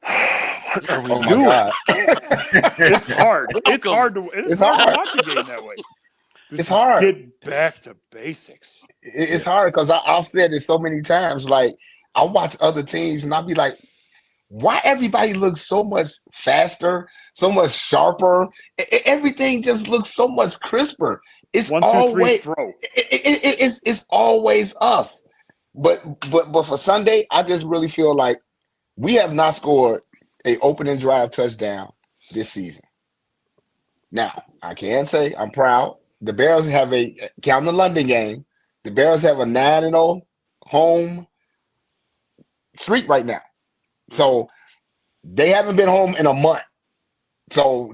what are we doing? It's hard. It's hard to watch a game that way. It's hard. Get back to basics. It's hard because I've said it so many times. Like, I watch other teams and I'll be like, why everybody looks so much faster, so much sharper? Everything just looks so much crisper. It's 1, 2, 3, throw. It's always us. But for Sunday, I just really feel like we have not scored an opening drive touchdown this season. Now, I can say I'm proud. The Bears have counting the London game, the Bears have a 9-0 home streak right now. So they haven't been home in a month. So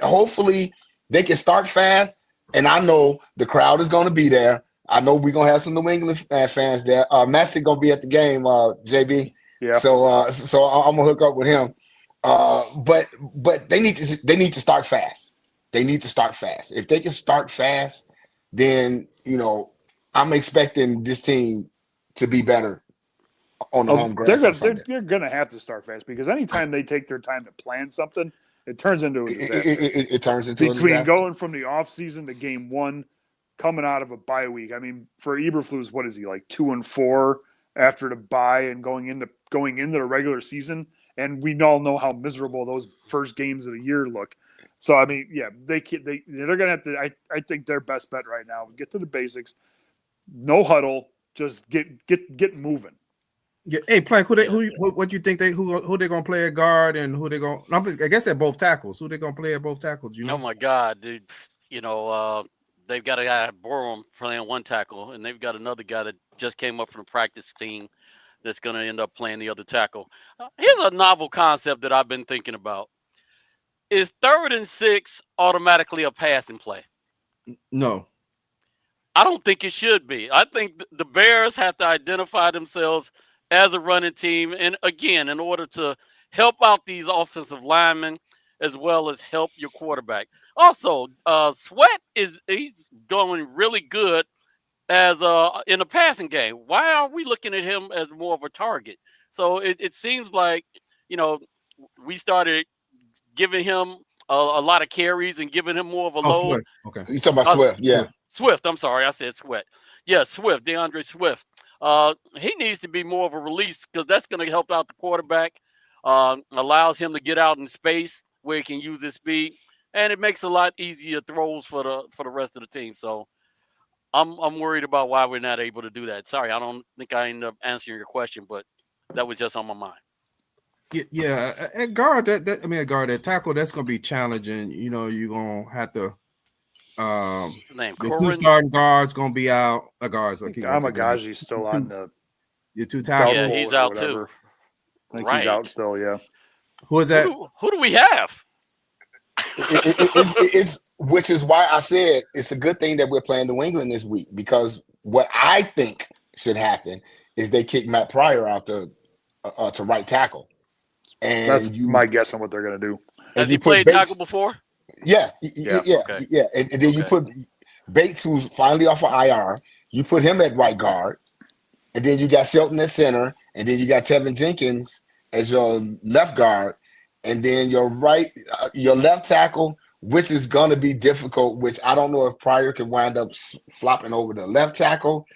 hopefully they can start fast. And I know the crowd is going to be there. I know we're going to have some New England fans there. Massey going to be at the game, JB. Yeah. So I'm going to hook up with him. But they need to start fast. They need to start fast. If they can start fast, then, I'm expecting this team to be better on the home grass. They're going to have to start fast, because anytime they take their time to plan something, it turns into a disaster. It turns into a disaster. Between going from the offseason to game one, coming out of a bye week. I mean, for Eberflus, what is he, like 2-4 after the bye and going into the regular season? And we all know how miserable those first games of the year look. So, I mean, yeah, they're going to have to – I think their best bet right now, get to the basics, no huddle, just get moving. Yeah. Hey, Plank, what do you think who they going to play at guard, and who they going – I guess at both tackles. Who they going to play at both tackles, Oh, my God, dude. they've got a guy Borum playing one tackle, and they've got another guy that just came up from the practice team that's going to end up playing the other tackle. Here's a novel concept that I've been thinking about: is 3rd and 6 automatically a passing play? No. I don't think it should be. I think the Bears have to identify themselves as a running team, and again, in order to help out these offensive linemen as well as help your quarterback. Also, Sweat he's going really good as in the passing game. Why are we looking at him as more of a target? So it seems like, we started giving him a lot of carries and giving him more of a load. Swift. Okay. You talking about Swift? Yeah. Swift. I'm sorry, I said Sweat. Yeah, Swift. DeAndre Swift. He needs to be more of a release because that's going to help out the quarterback. Allows him to get out in space where he can use his speed, and it makes a lot easier throws for the rest of the team. So I'm worried about why we're not able to do that. Sorry, I don't think I ended up answering your question, but that was just on my mind. Yeah, at guard that tackle, that's gonna be challenging. You're gonna have to. The 2 starting guards gonna be out. Guards, but Amagaji's still on the. Your 2 tackles. Yeah, he's out too. I think he's out still. Yeah. Who is that? Who do we have? It's which is why I said it's a good thing that we're playing New England this week, because what I think should happen is they kick Matt Pryor out to right tackle. And that's my guess on what they're going to do. Has he played tackle before? Yeah. Okay. Yeah. And then you put Bates, who's finally off of IR, you put him at right guard, and then you got Shelton at center, and then you got Tevin Jenkins as your left guard, and then your left tackle, which is going to be difficult, which I don't know if Pryor could wind up flopping over the left tackle.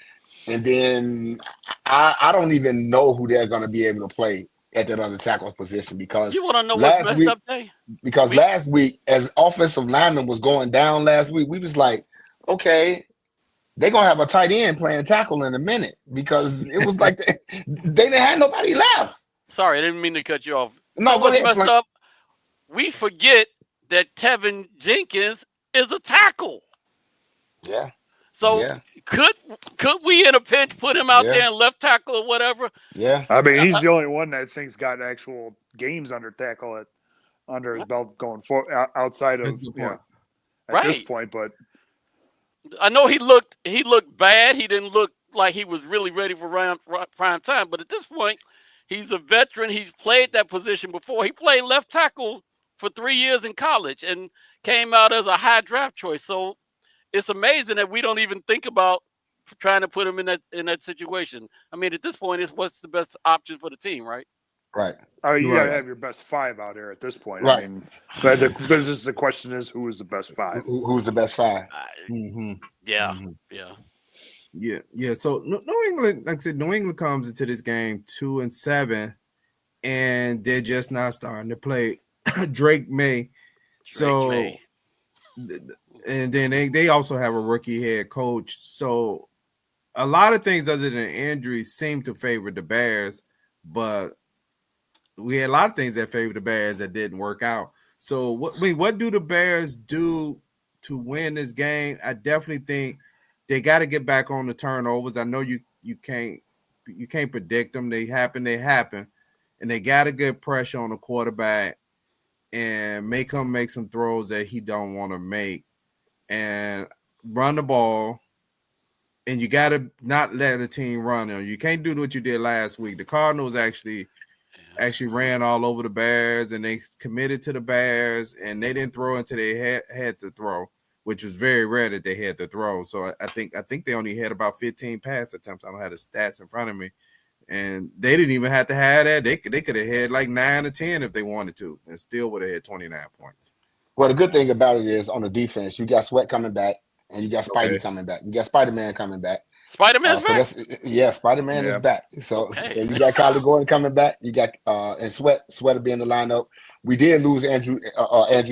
And then I don't even know who they're going to be able to play at that other tackle position, because you want to know what's messed up, Dave? Because last week, as offensive lineman was going down last week, we was like, okay, they're going to have a tight end playing tackle in a minute, because it was like they didn't have nobody left. Sorry, I didn't mean to cut you off. No, go ahead. What's messed up? We forget that Tevin Jenkins is a tackle. Yeah. So could we in a pinch put him out there and left tackle or whatever? Yeah. I mean, he's the only one that I think's got actual games under tackle under his belt going for outside of at this point. But I know he looked bad. He didn't look like he was really ready for prime time. But at this point, he's a veteran. He's played that position before. He played left tackle for 3 years in college and came out as a high draft choice. So it's amazing that we don't even think about trying to put him in that situation. I mean, at this point, it's what's the best option for the team, right? Right. Oh, you gotta have your best 5 out there at this point. Right. I mean, but the question is, who is the best 5? Who's the best 5? Yeah. So New England, like I said, New England comes into this game 2-7, and they're just not starting to play Drake May. And then they also have a rookie head coach. So a lot of things other than injuries seem to favor the Bears, but we had a lot of things that favor the Bears that didn't work out. So what do the Bears do to win this game? I definitely think they got to get back on the turnovers. I know you can't predict them. They happen, and they got to get pressure on the quarterback and make him make some throws that he don't want to make, and run the ball. And you got to not let a team run. You can't do what you did last week. The Cardinals actually ran all over the Bears, and they committed to the Bears, and they didn't throw until they had to throw, which was very rare that they had to throw. So I think they only had about 15 pass attempts. I don't have the stats in front of me, and they didn't even have to have that. They could have had like 9 or 10 if they wanted to, and still would have had 29 points. Well, the good thing about it is on the defense, you got Sweat coming back, and you got Spidey coming back. You got Spider-Man coming back. Spider-Man's back? Spider-Man is back. So you got Kyler Gordon coming back. You got and Sweat will be in the lineup. We did lose Andrew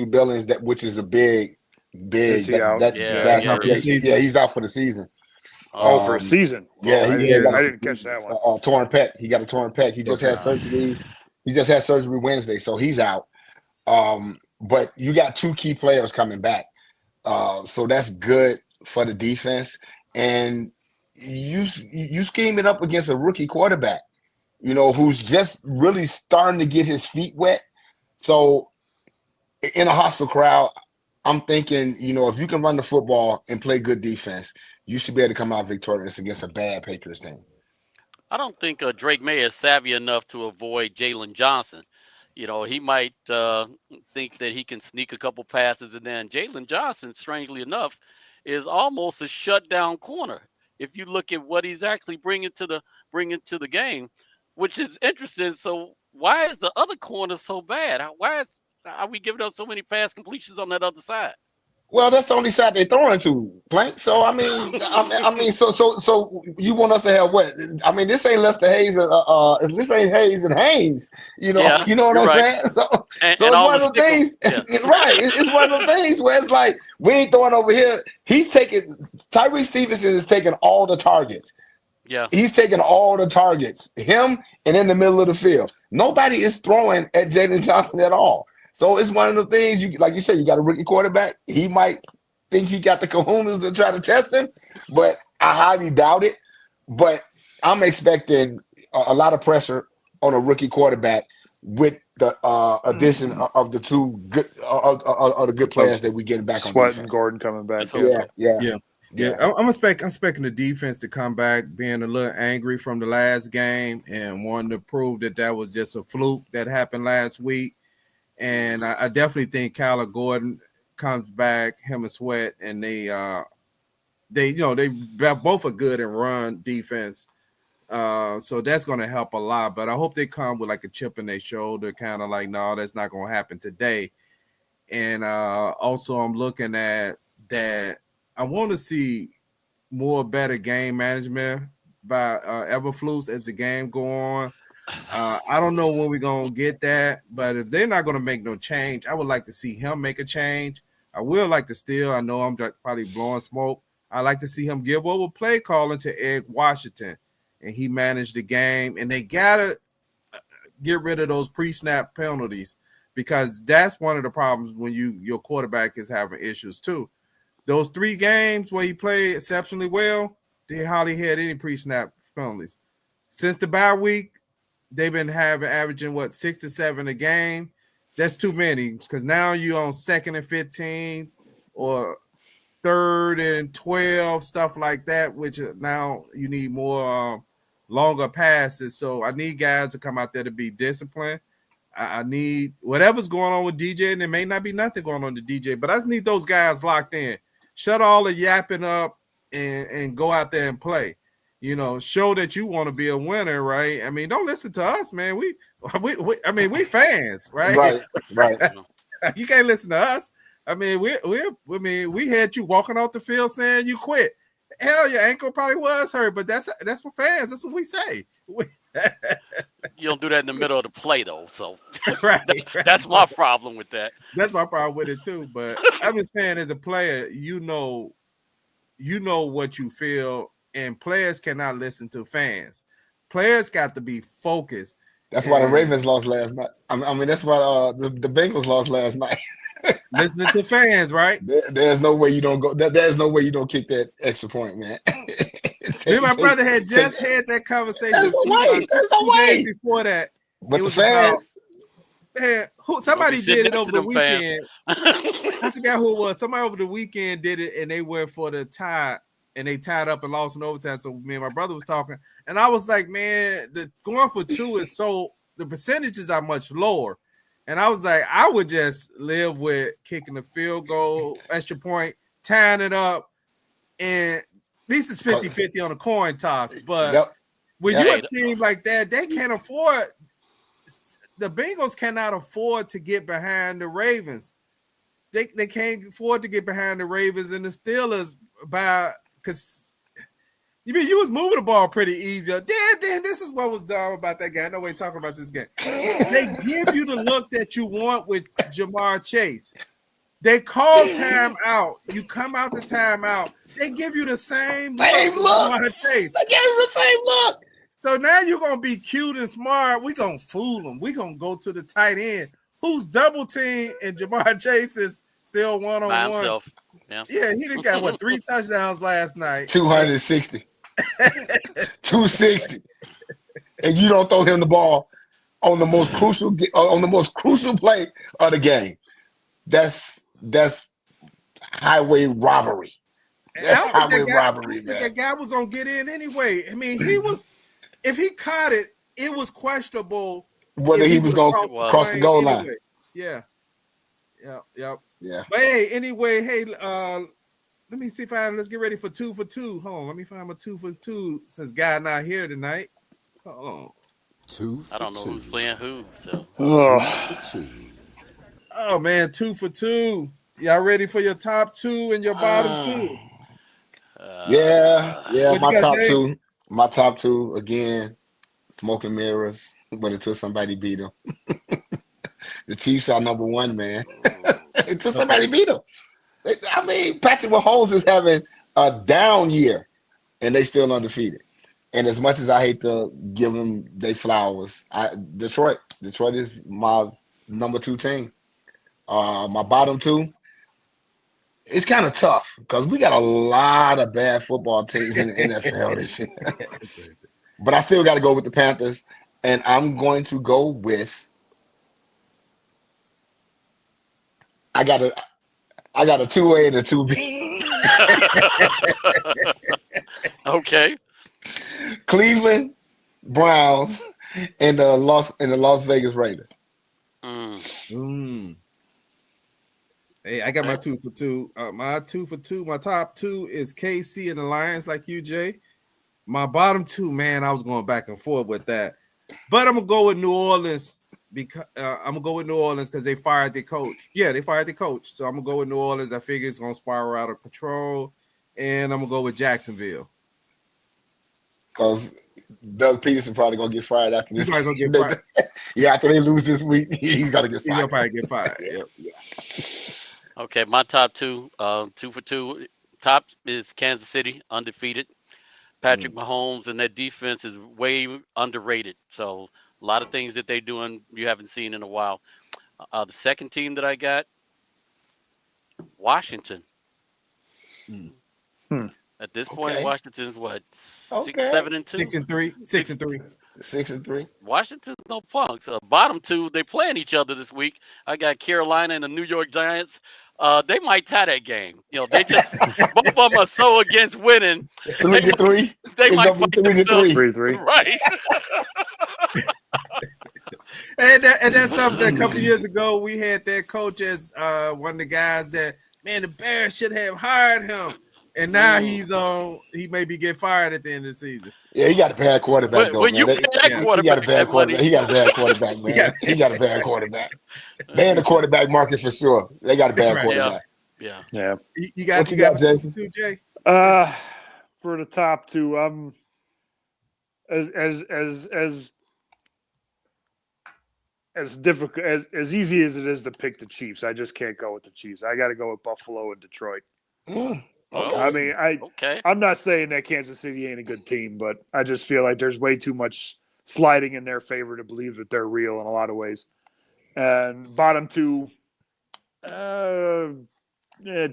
Billings, which is a big. Is he out? He's out for the season. For a season. Yeah, I didn't catch that one. Torn pec. He got a torn pec. He just had surgery. He just had surgery Wednesday, so he's out. But you got 2 key players coming back. So that's good for the defense, and you scheme it up against a rookie quarterback, who's just really starting to get his feet wet. So in a hostile crowd, I'm thinking, if you can run the football and play good defense, you should be able to come out victorious against a bad Patriots team. I don't think Drake May is savvy enough to avoid Jalen Johnson. He might think that he can sneak a couple passes, and then Jalen Johnson, strangely enough, is almost a shutdown corner. If you look at what he's actually bringing to the game, which is interesting. So why is the other corner so bad? Are we giving up so many pass completions on that other side? Well, that's the only side they're throwing to, Plank. So so you want us to have what? I mean, this ain't Lester Hayes. This ain't Hayes and Hayes. You know what I'm saying? So it's one of the things, right? It's one of the things where it's like we ain't throwing over here. Tyrese Stevenson is taking all the targets. Yeah, he's taking all the targets. Him and in the middle of the field. Nobody is throwing at Jalen Johnson at all. So it's one of the things, like you said, you got a rookie quarterback. He might think he got the kahunas to try to test him, but I highly doubt it. But I'm expecting a lot of pressure on a rookie quarterback with the addition of the two good of the good players that we getting back Sweat on defense. And Gordon coming back. Yeah. I'm expecting the defense to come back being a little angry from the last game and wanting to prove that was just a fluke that happened last week. And I definitely think Kyler Gordon comes back, him and Sweat, and they both are good in run defense. So that's going to help a lot. But I hope they come with like a chip in their shoulder, kind of like, no, that's not going to happen today. And also I'm looking at that. I want to see better game management by Eberflus as the game go on. I don't know when we're going to get that, but if they're not going to make no change, I would like to see him make a change. I will like to still, I know I'm probably blowing smoke. I like to see him give over play calling to Eric Washington, and he managed the game. And they got to get rid of those pre-snap penalties because that's one of the problems when your quarterback is having issues too. Those 3 games where he played exceptionally well, they hardly had any pre-snap penalties. Since the bye week, they've been averaging 6 to 7 a game. That's too many because now you're on 2nd and 15 or 3rd and 12, stuff like that, which now you need more longer passes. So I need guys to come out there to be disciplined. I need whatever's going on with DJ, and there may not be nothing going on with DJ, but I just need those guys locked in. Shut all the yapping up and go out there and play. Show that you want to be a winner, right? I mean, don't listen to us, man. We fans, right? Right. You can't listen to us. I mean, we had you walking off the field saying you quit. Hell, your ankle probably was hurt, but that's what fans. That's what we say. You don't do that in the middle of the play, though. So right. That's my problem with that. That's my problem with it too. But I'm just saying, as a player, you know what you feel. And players cannot listen to fans. Players got to be focused. That's why the Ravens lost last night. I mean, that's why the Bengals lost last night. Listening to fans, right? There's no way you don't go. There's no way you don't kick that extra point, man. Me and my brother had just had that conversation. There's no way. Days before that. But the fans. Somebody did it over the weekend. I forgot who it was. Somebody over the weekend did it, and they went for the tie. And they tied up and lost in overtime. So me and my brother was talking, and I was like, man, going for 2 is the percentages are much lower. And I was like, I would just live with kicking the field goal, extra point, tying it up, and at least it's 50-50 on a coin toss. But when you're a team like that, they can't afford – the Bengals cannot afford to get behind the Ravens. They can't afford to get behind the Ravens and the Steelers because you was moving the ball pretty easy. Dan, this is what was dumb about that game. I know we're talking about this game. They give you the look that you want with Jamar Chase. They call timeout. You come out the timeout. They give you the same look. Jamar Chase. They gave you the same look. So now you're going to be cute and smart. We're going to fool them. We're going to go to the tight end who's double team and Jamar Chase is still one-on-one. Yeah. Yeah, he done got what 3 touchdowns last night. 260. 260. And you don't throw him the ball on the most crucial play of the game. That's highway robbery. That's highway robbery, man. That guy was gonna get in anyway. I mean, he was. If he caught it, it was questionable whether he was going to cross the goal line. Yeah. Yeah. Yeah. But hey, anyway, hey, let me see if let's get ready for 2 for 2. Hold on, let me find my 2 for 2 since Guy not here tonight. Hold on. 2 for 2. I don't know who's playing who. So. 2 for 2. Oh man, 2 for 2. Y'all ready for your top 2 and your bottom 2? Yeah. My top two again. Smoke and mirrors, but until somebody beat them. The Chiefs are number 1, man. Until somebody beat them. I mean, Patrick Mahomes is having a down year, and they still undefeated. And as much as I hate to give them their flowers, Detroit is my number 2 team. My bottom 2, it's kind of tough because we got a lot of bad football teams in the NFL this year. But I still got to go with the Panthers, and I'm going to go with. I got a 2A and a 2B. Okay. Cleveland Browns and the Las Vegas Raiders. Hey, I got my 2 for 2. My 2 for 2. My top 2 is KC and the Lions, like you, Jay. My bottom 2, man, I was going back and forth with that, but I'm gonna go with New Orleans because they fired their coach. Yeah, they fired the coach, so I'm gonna go with New Orleans. I figure it's gonna spiral out of control, and I'm gonna go with Jacksonville because Doug Peterson probably gonna get fired after this. He's probably gonna get fired. Yeah, after they lose this week, he's gonna get fired. He's gonna probably get fired. Yeah. Okay, my top 2, 2 for 2. Top is Kansas City, undefeated. Patrick Mahomes and their defense is way underrated. So a lot of things that they're doing you haven't seen in a while. The second team that I got, Washington. At this point, Washington's what? 7-2? 6-3. 6-3. 6-3. Washington's no punks. Bottom 2, they playing each other this week. I got Carolina and the New York Giants. They might tie that game. You know, they just both of them are so against winning. 3-3. They might be 3-3. 3-3. Right. and that's something a couple years ago we had that coach as one of the guys that, man, the Bears should have hired him. And now he maybe get fired at the end of the season. Yeah, he got a bad quarterback, though, man. He got a bad quarterback. He got a bad quarterback, man. He got a bad quarterback. They in the quarterback market for sure. They got a bad quarterback. Yeah. You got Jason? Too, Jay? For the top 2, as difficult as easy as it is to pick the Chiefs, I just can't go with the Chiefs. I got to go with Buffalo and Detroit. I mean, I'm not saying that Kansas City ain't a good team, but I just feel like there's way too much sliding in their favor to believe that they're real in a lot of ways. And bottom 2,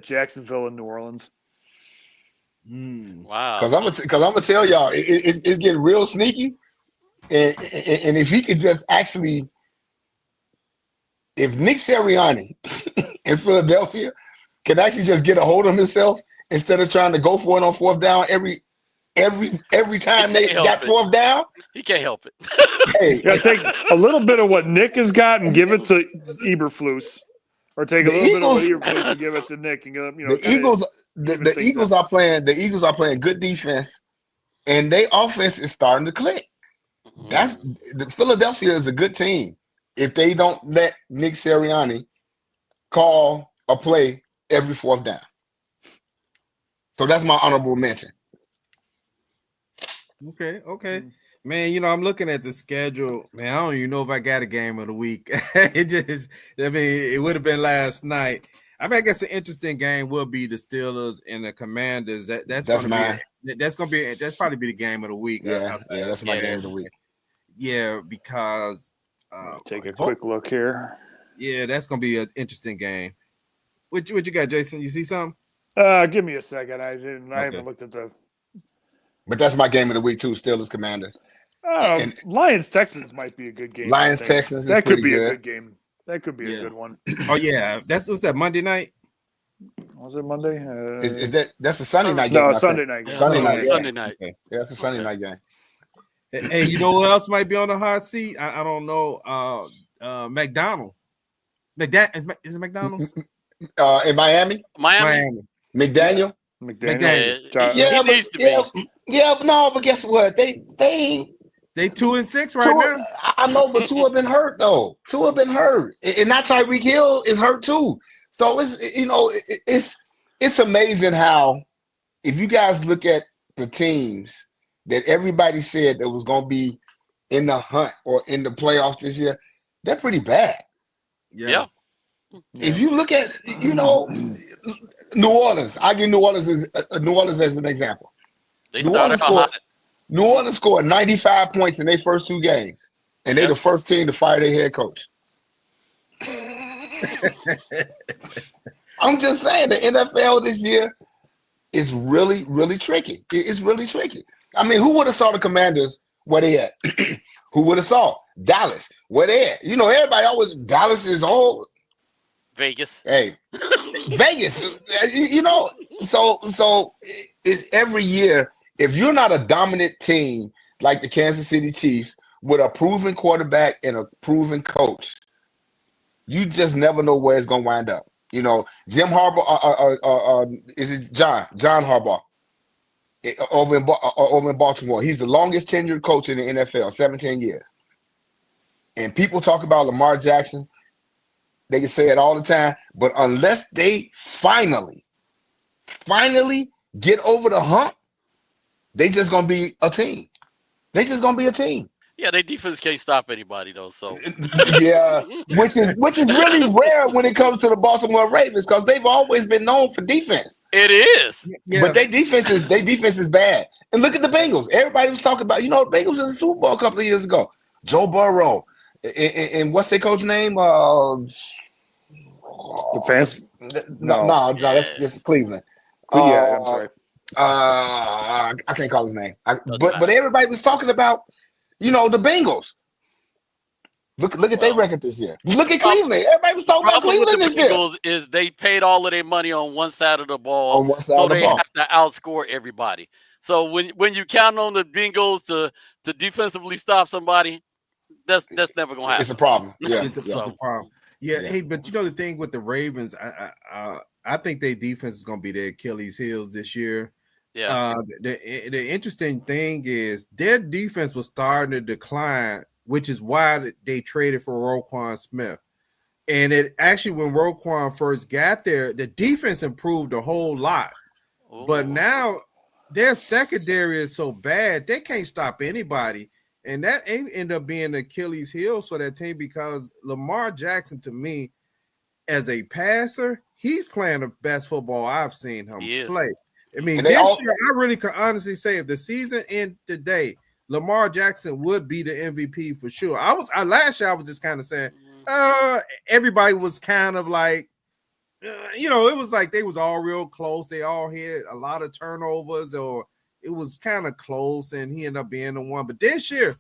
Jacksonville and New Orleans. Wow. Because I'm gonna tell y'all, it's getting real sneaky, and if he could just actually, if Nick Sirianni in Philadelphia can actually just get a hold of himself instead of trying to go for it on 4th down every time they got 4th down. He can't help it. Hey, you gotta take a little bit of what Nick has got and give it to Eberflus, or take a little bit of what Eberflus and give it to Nick and give the Eagles. The Eagles are playing. The Eagles are playing good defense, and their offense is starting to click. Philadelphia is a good team if they don't let Nick Sirianni call a play every 4th down. So that's my honorable mention. Okay. Man, I'm looking at the schedule. Man, I don't even know if I got a game of the week. It would have been last night. I guess an interesting game will be the Steelers and the Commanders. That's probably be the game of the week. Yeah, that's my game of the week. Yeah, because take a quick look here. Yeah, that's gonna be an interesting game. What you got, Jason? You see something? Give me a second. I haven't looked at the. But that's my game of the week too. Steelers Commanders. And Lions Texans might be a good game. Lions Texans is pretty could be good. a good game. That could be a good one. Oh yeah, what's that Monday night? Was it Monday? Is that's a Sunday night game? No, Sunday night game. Sunday night. Sunday night. Okay. Yeah, that's a Sunday night game. Hey, you know who else might be on the hot seat? I don't know. McDonald. Is it McDonald's? In Miami. McDaniel. He needs to be. Yeah, but no, but guess what? They 2-6 right now. I know, but two have been hurt though. Two have been hurt, and that Tyreek Hill is hurt too. So it's amazing how if you guys look at the teams that everybody said that was going to be in the hunt or in the playoffs this year, they're pretty bad. Yeah. If you look at New Orleans, I give New Orleans as an example. New Orleans scored 95 points in their first two games, and they're the first team to fire their head coach. I'm just saying the NFL this year is really, really tricky. It's really tricky. I mean, who would have saw the Commanders where they at? Who would have saw Dallas where they at? Everybody always Dallas is all Vegas. Hey, Vegas. So it's every year. If you're not a dominant team like the Kansas City Chiefs with a proven quarterback and a proven coach, you just never know where it's going to wind up. Jim Harbaugh, is it John Harbaugh over in Baltimore? He's the longest tenured coach in the NFL, 17 years. And people talk about Lamar Jackson. They can say it all the time, but unless they finally get over the hump, they just going to be a team. Yeah, their defense can't stop anybody though. So yeah, which is really rare when it comes to the Baltimore Ravens because they've always been known for defense. It is, but their defense is bad. And look at the Bengals. Everybody was talking about the Bengals in the Super Bowl a couple of years ago. Joe Burrow and what's their coach name? The fans? No, that's Cleveland. Yeah, I'm sorry. I can't call his name. But everybody was talking about. The Bengals. Look at their record this year. Look at Cleveland. Everybody was talking about Cleveland this year. The Bengals is they paid all of their money on one side of the ball, so they have to outscore everybody. So when you count on the Bengals to defensively stop somebody, that's never gonna happen. It's a problem. Yeah, it's a problem. Yeah. Hey, but the thing with the Ravens, I think their defense is gonna be their Achilles heels this year. Yeah. The interesting thing is their defense was starting to decline, which is why they traded for Roquan Smith. And it actually, when Roquan first got there, the defense improved a whole lot. Ooh. But now their secondary is so bad, they can't stop anybody. And that ended up being Achilles heel for that team because Lamar Jackson, to me, as a passer, he's playing the best football I've seen him play. I mean, year, I really can honestly say if the season ended today, Lamar Jackson would be the MVP for sure. Last year I was just kind of saying, everybody was kind of like, it was like they was all real close. They all had a lot of turnovers, or it was kind of close, and he ended up being the one. But this year,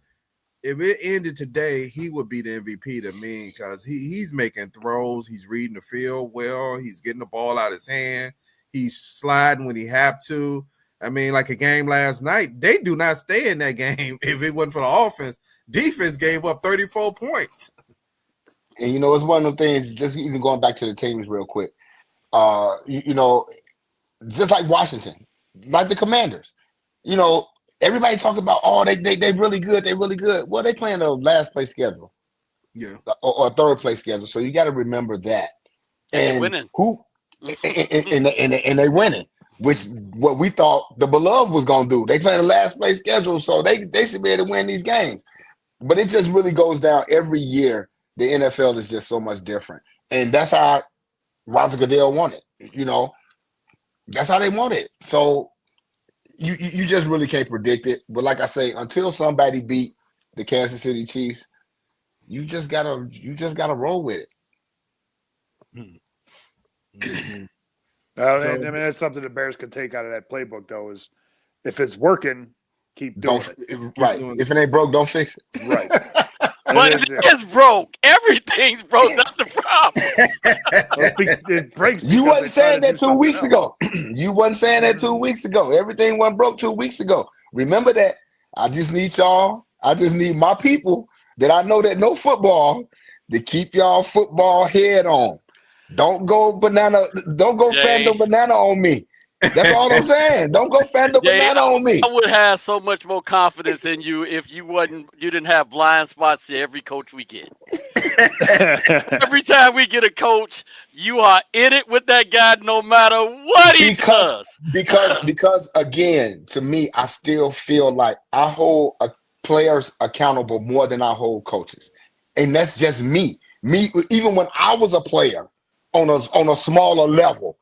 if it ended today, he would be the MVP to me because he's making throws, he's reading the field well, he's getting the ball out of his hand. He's sliding when he have to. I mean, like a game last night, they do not stay in that game if it wasn't for the offense. Defense gave up 34 points. And, it's one of the things, just even going back to the teams real quick, just like Washington, like the Commanders, everybody talk about, they really good, they really good. Well, they playing the last place schedule. Yeah. Or third place schedule. So you got to remember that. And winning. And they winning, which what we thought the beloved was gonna do. They play the last place schedule, so they should be able to win these games. But it just really goes down every year. The NFL is just so much different, and that's how Roger Goodell won it. That's how they want it. So you just really can't predict it. But like I say, until somebody beat the Kansas City Chiefs, you just gotta roll with it. Mm-hmm. So- I mean, that's something the Bears can take out of that playbook, though, is if it's working, keep doing it. Right. doing If it ain't broke, don't fix it. Right. But it is broke. Everything's broke. That's the problem. It breaks. You because wasn't they try saying to that do 2 something weeks else. ago. You wasn't saying that 2 weeks ago. Everything wasn't broke 2 weeks ago. Remember that. I just need my people that I know that know football to keep y'all football head on. Don't go Fandom banana on me. That's all I'm saying. Don't go Fandom banana on me. I would have so much more confidence in you if you didn't have blind spots to every coach we get. Every time we get a coach, you are in it with that guy no matter what he does. Because again, to me, I still feel like I hold players accountable more than I hold coaches. And that's just me. Even when I was a player on a smaller level,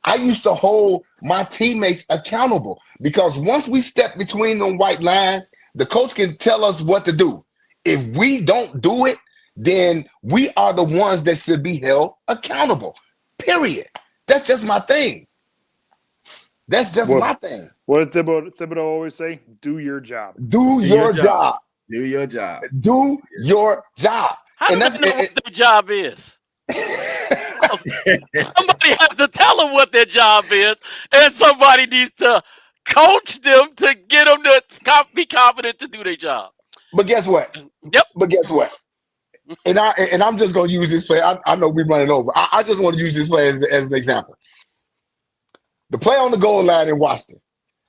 I used to hold my teammates accountable because once we step between them white lines, the coach can tell us what to do. If we don't do it, then we are the ones that should be held accountable. Period. That's just my thing. That's just my thing. What did Thibodeau always say? Do your job. Do your job. Do your job. Do your job. How do they know what their job is? Somebody has to tell them what their job is, and somebody needs to coach them to get them to be confident to do their job. But guess what? Yep. But guess what? And I'm just going to use this play. I know we're running over. I just want to use this play as an example. The play on the goal line in Washington.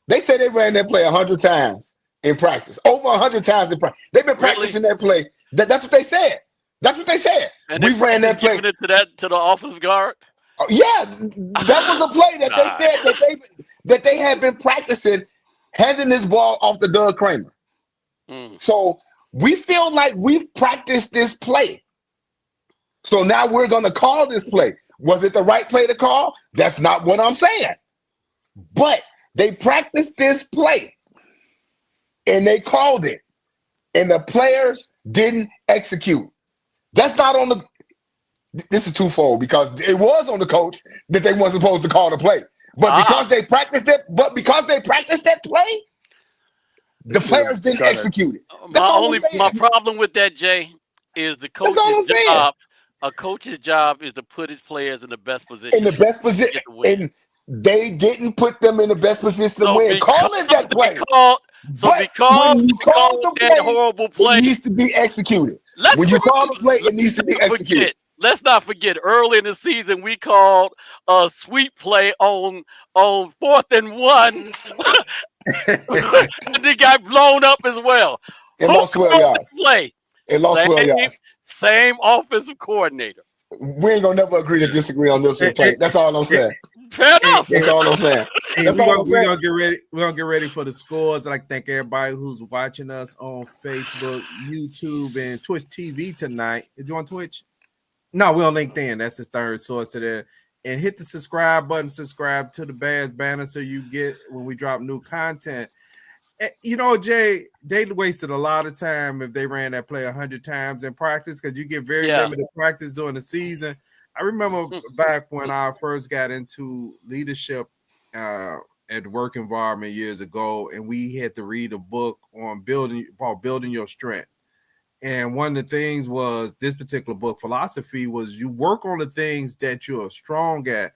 They said they ran that play 100 times in practice. Over 100 times in practice. They've been practicing that play. That's what they said. That's what they said. And we ran that play. It to the offensive guard? Yeah, that was a play that they said that they had been practicing handing this ball off to Doug Kramer. So we feel like we've practiced this play. So now we're going to call this play. Was it the right play to call? That's not what I'm saying. But they practiced this play and they called it. And the players didn't execute. That's not on the – this is twofold because it was on the coach that they weren't supposed to call the play. But because they practiced that play, the players didn't execute it. My problem with that, Jay, is the coach's job. A coach's job is to put his players in the best position. In the best position. And they didn't put them in the best position to win. Call it that play. Because you called that horrible play, it needs to be exexecuted. When you call the play, it needs to be executed. Let's not forget, early in the season, we called a sweep play on 4th and 1. And they got blown up as well. It lost 12 yards. Play? It lost 12 yards. Same offensive coordinator. We ain't gonna never agree to disagree on this play. That's all I'm saying. Fair enough. That's all I'm saying. We're gonna get ready. We're gonna get ready for the scores. I'd like to thank everybody who's watching us on Facebook, YouTube, and Twitch TV tonight. Is you on Twitch? No, we're on LinkedIn. That's the third source to that. And hit the subscribe button. Subscribe to the Bears banner so you get when we drop new content. You know, Jay, they wasted a lot of time if they ran that play 100 times in practice because you get very limited practice during the season. I remember back when I first got into leadership at the work environment years ago, and we had to read a book on building your strength. And one of the things was this particular book philosophy was you work on the things that you're strong at,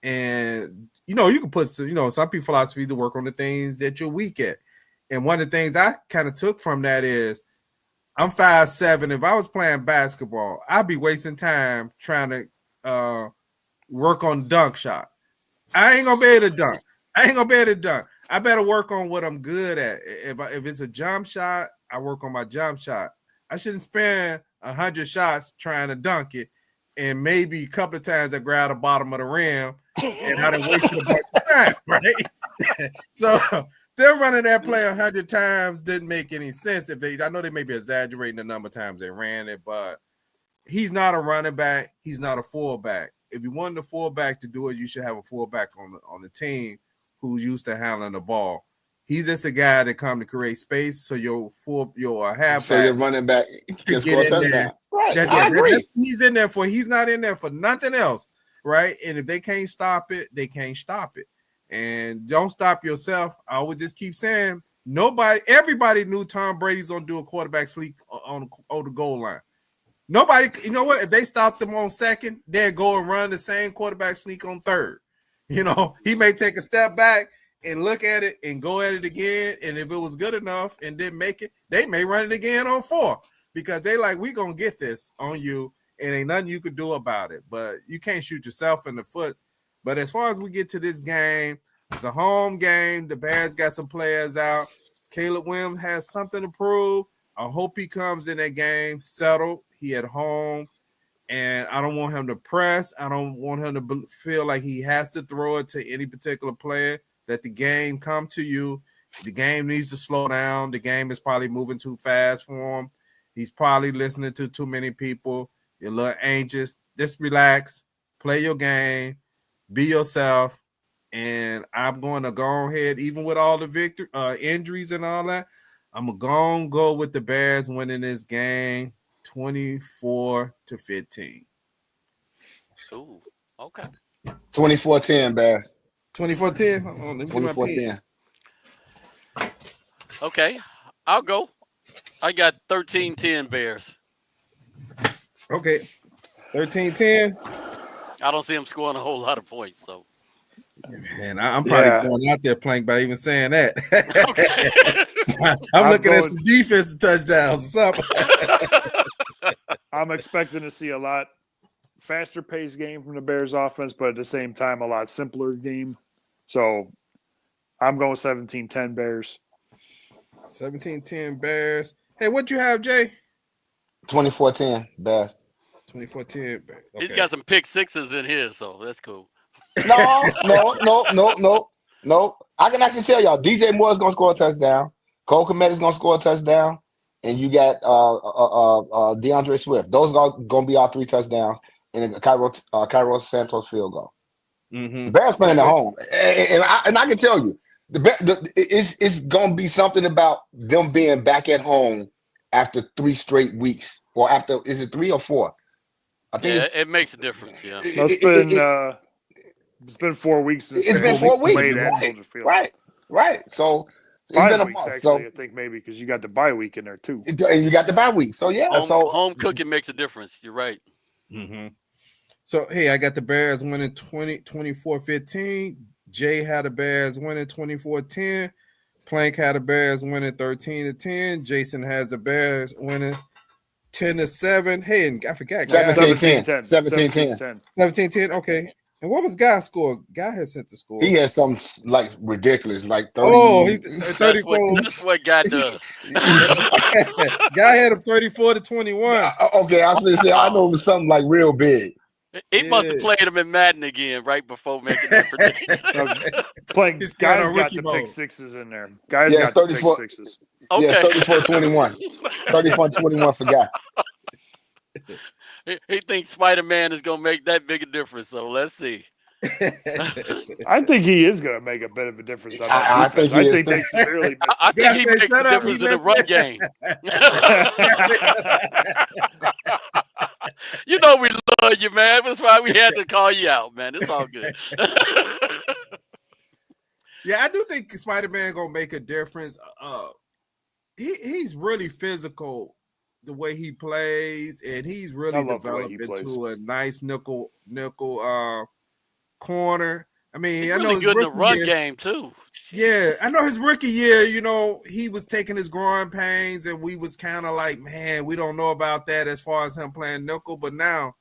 and you can put some people philosophy to work on the things that you're weak at. And one of the things I kind of took from that is I'm 5'7". If I was playing basketball, I'd be wasting time trying to work on dunk shot. I ain't gonna be able to dunk. I better work on what I'm good at. If it's a jump shot, I work on my jump shot. I shouldn't spend 100 shots trying to dunk it, and maybe a couple of times I grab the bottom of the rim, and I done wasted a bunch of time, right? So them running that play 100 times didn't make any sense. I know they may be exaggerating the number of times they ran it, but he's not a running back. He's not a fullback. If you want the fullback to do it, you should have a fullback on the team who's used to handling the ball. He's just a guy that come to create space, so your halfback. So your running back can score a touchdown. Right, I agree. He's in there for. He's not in there for nothing else. right? And if they can't stop it, they can't stop it. And don't stop yourself. I would just keep saying everybody knew Tom Brady's gonna do a quarterback sneak on the goal line. Nobody, you know what? If they stopped them on second, they'd go and run the same quarterback sneak on third. You know, he may take a step back and look at it and go at it again. And if it was good enough and didn't make it, they may run it again on 4 because they like, we gonna get this on you and ain't nothing you could do about it. But you can't shoot yourself in the foot. But as far as we get to this game, it's a home game. The Bears got some players out. Caleb Williams has something to prove. I hope he comes in that game settled. He at home, and I don't want him to press. I don't want him to feel like he has to throw it to any particular player. Let the game come to you. The game needs to slow down. The game is probably moving too fast for him. He's probably listening to too many people. You're a little anxious. Just relax. Play your game. Be yourself. And I'm going to go ahead, even with all the injuries and all that, I'm going to go with the Bears winning this game 24-15. Ooh, okay. 24-10, Bears. 24-10? 24-10. Okay, I'll go. I got 13-10 Bears. Okay, 13-10. I don't see them scoring a whole lot of points, so. Man, I'm probably going out there playing by even saying that. I'm looking at some defensive touchdowns or something. I'm expecting to see a lot faster paced game from the Bears offense, but at the same time, a lot simpler game. So I'm going 17-10 Bears. 17-10 Bears. Hey, what you have, Jay? 24-10 Bears. 24-10 Bears. Okay. He's got some pick sixes in here, so that's cool. No. I can actually tell y'all, DJ Moore's gonna score a touchdown. Cole Kmet is gonna score a touchdown, and you got DeAndre Swift. Those are gonna be our 3 touchdowns in a Cairo Santos field goal. Mm-hmm. The Bears playing at home, and I can tell you, it's gonna be something about them being back at home after 3 straight weeks, or after, is it 3 or 4? I think it makes a difference. Yeah, it's been 4 weeks. It's been 4 weeks, right. So it's 5 been a weeks, month. actually, So I think maybe because you got the bye week in there too. And you got the bye week. So yeah, home cooking makes a difference. You're right. Mm-hmm. So hey, I got the Bears winning 24-15. Jay had the Bears winning 24-10. Plank had the Bears winning 13-10. Jason has the Bears winning 10-7. Hey, and I forgot. 17-10. 17-10. Okay. And what was Guy's score? Guy had sent the score. He had something like ridiculous, like 30. Oh, he's 34. That's what Guy does. Guy had him 34-21. Okay, I was going to say, I know it was something like real big. He must have played him in Madden again right before making that prediction. Guys got the pick sixes in there. Guys got 34, the pick sixes. Okay. Yeah, 34-21. 34-21 for Guy. He thinks Spider-Man is going to make that big a difference, so let's see. I think he is going to make a bit of a difference. I think they severely missed I think he makes a difference in the run game. You know we love you, man. That's why we had to call you out, man. It's all good. Yeah, I do think Spider-Man going to make a difference. He's really physical the way he plays, and he's really developed into a nice nickel corner. I mean, he's I know really his good in the run year, game too. Yeah, I know his rookie year, he was taking his growing pains, and we was kind of like, man, we don't know about that as far as him playing nickel. But now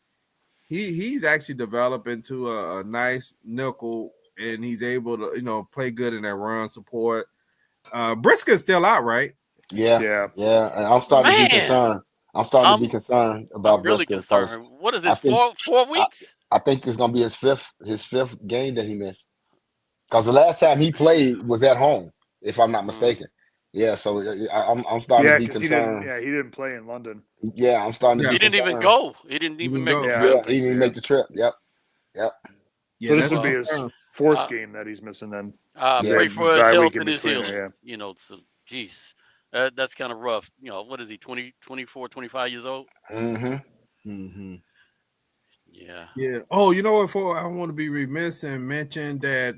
he's actually developed into a nice nickel, and he's able to play good in that run support. Briscoe's still out, right? Yeah. And I'm starting to be concerned. I'm starting to be concerned about really Briscoe. Concerned. What is this? 4 weeks? I think it's gonna be his fifth game that he missed. Because the last time he played was at home, if I'm not mistaken. Yeah, so I'm starting to be concerned. He didn't play in London. Yeah, I'm starting to be concerned. He didn't even go. He didn't even make the trip. He didn't make the trip. Yep. Yeah, so this would be his 4th game that he's missing then. Pray for his health and his healing. So, geez. That's kind of rough. What is he, 24, 25 years old? Mm-hmm. Yeah, Yeah. Yeah. Oh, you know what? For I want to be remiss and mention that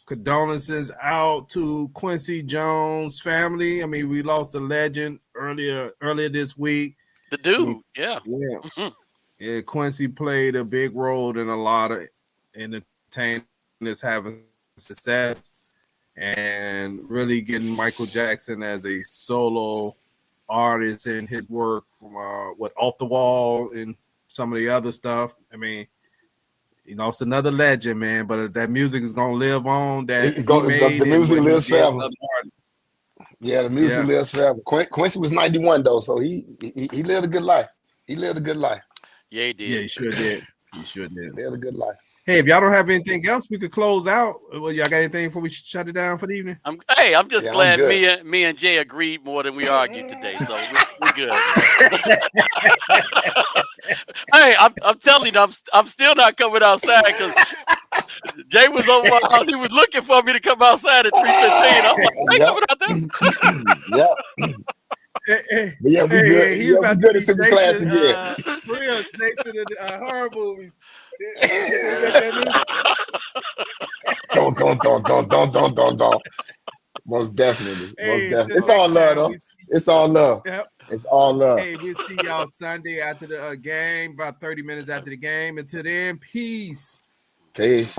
condolences out to Quincy Jones' family. I mean, we lost a legend earlier this week. The I mean, dude. Yeah. Yeah, Quincy played a big role in a lot of entertainers having success and really getting Michael Jackson as a solo artist in his work from Off the Wall and some of the other stuff. I mean, it's another legend, man. But that music is gonna live on. That The music lives forever. Yeah, the music Yeah. lives forever. Quincy was 91 though, so he lived a good life. He lived a good life. Yeah, he did. Yeah, he sure did. He sure did. He lived a good life. Hey, if y'all don't have anything else, we could close out. Well, y'all got anything before we shut it down for the evening? I'm just glad me and Jay agreed more than we argued today, so we're good. Hey, I'm telling you, I'm still not coming outside because Jay was over my house. He was looking for me to come outside at 3:15. I'm like, I ain't coming out there. Yeah, we good. He's about good to until be the class Jason, again. real Jason in horror movies. Don't. Most definitely. It's all love, though. It's all love. Yep. It's all love. Hey, we'll see y'all Sunday after the game, about 30 minutes after the game. Until then, peace. Peace.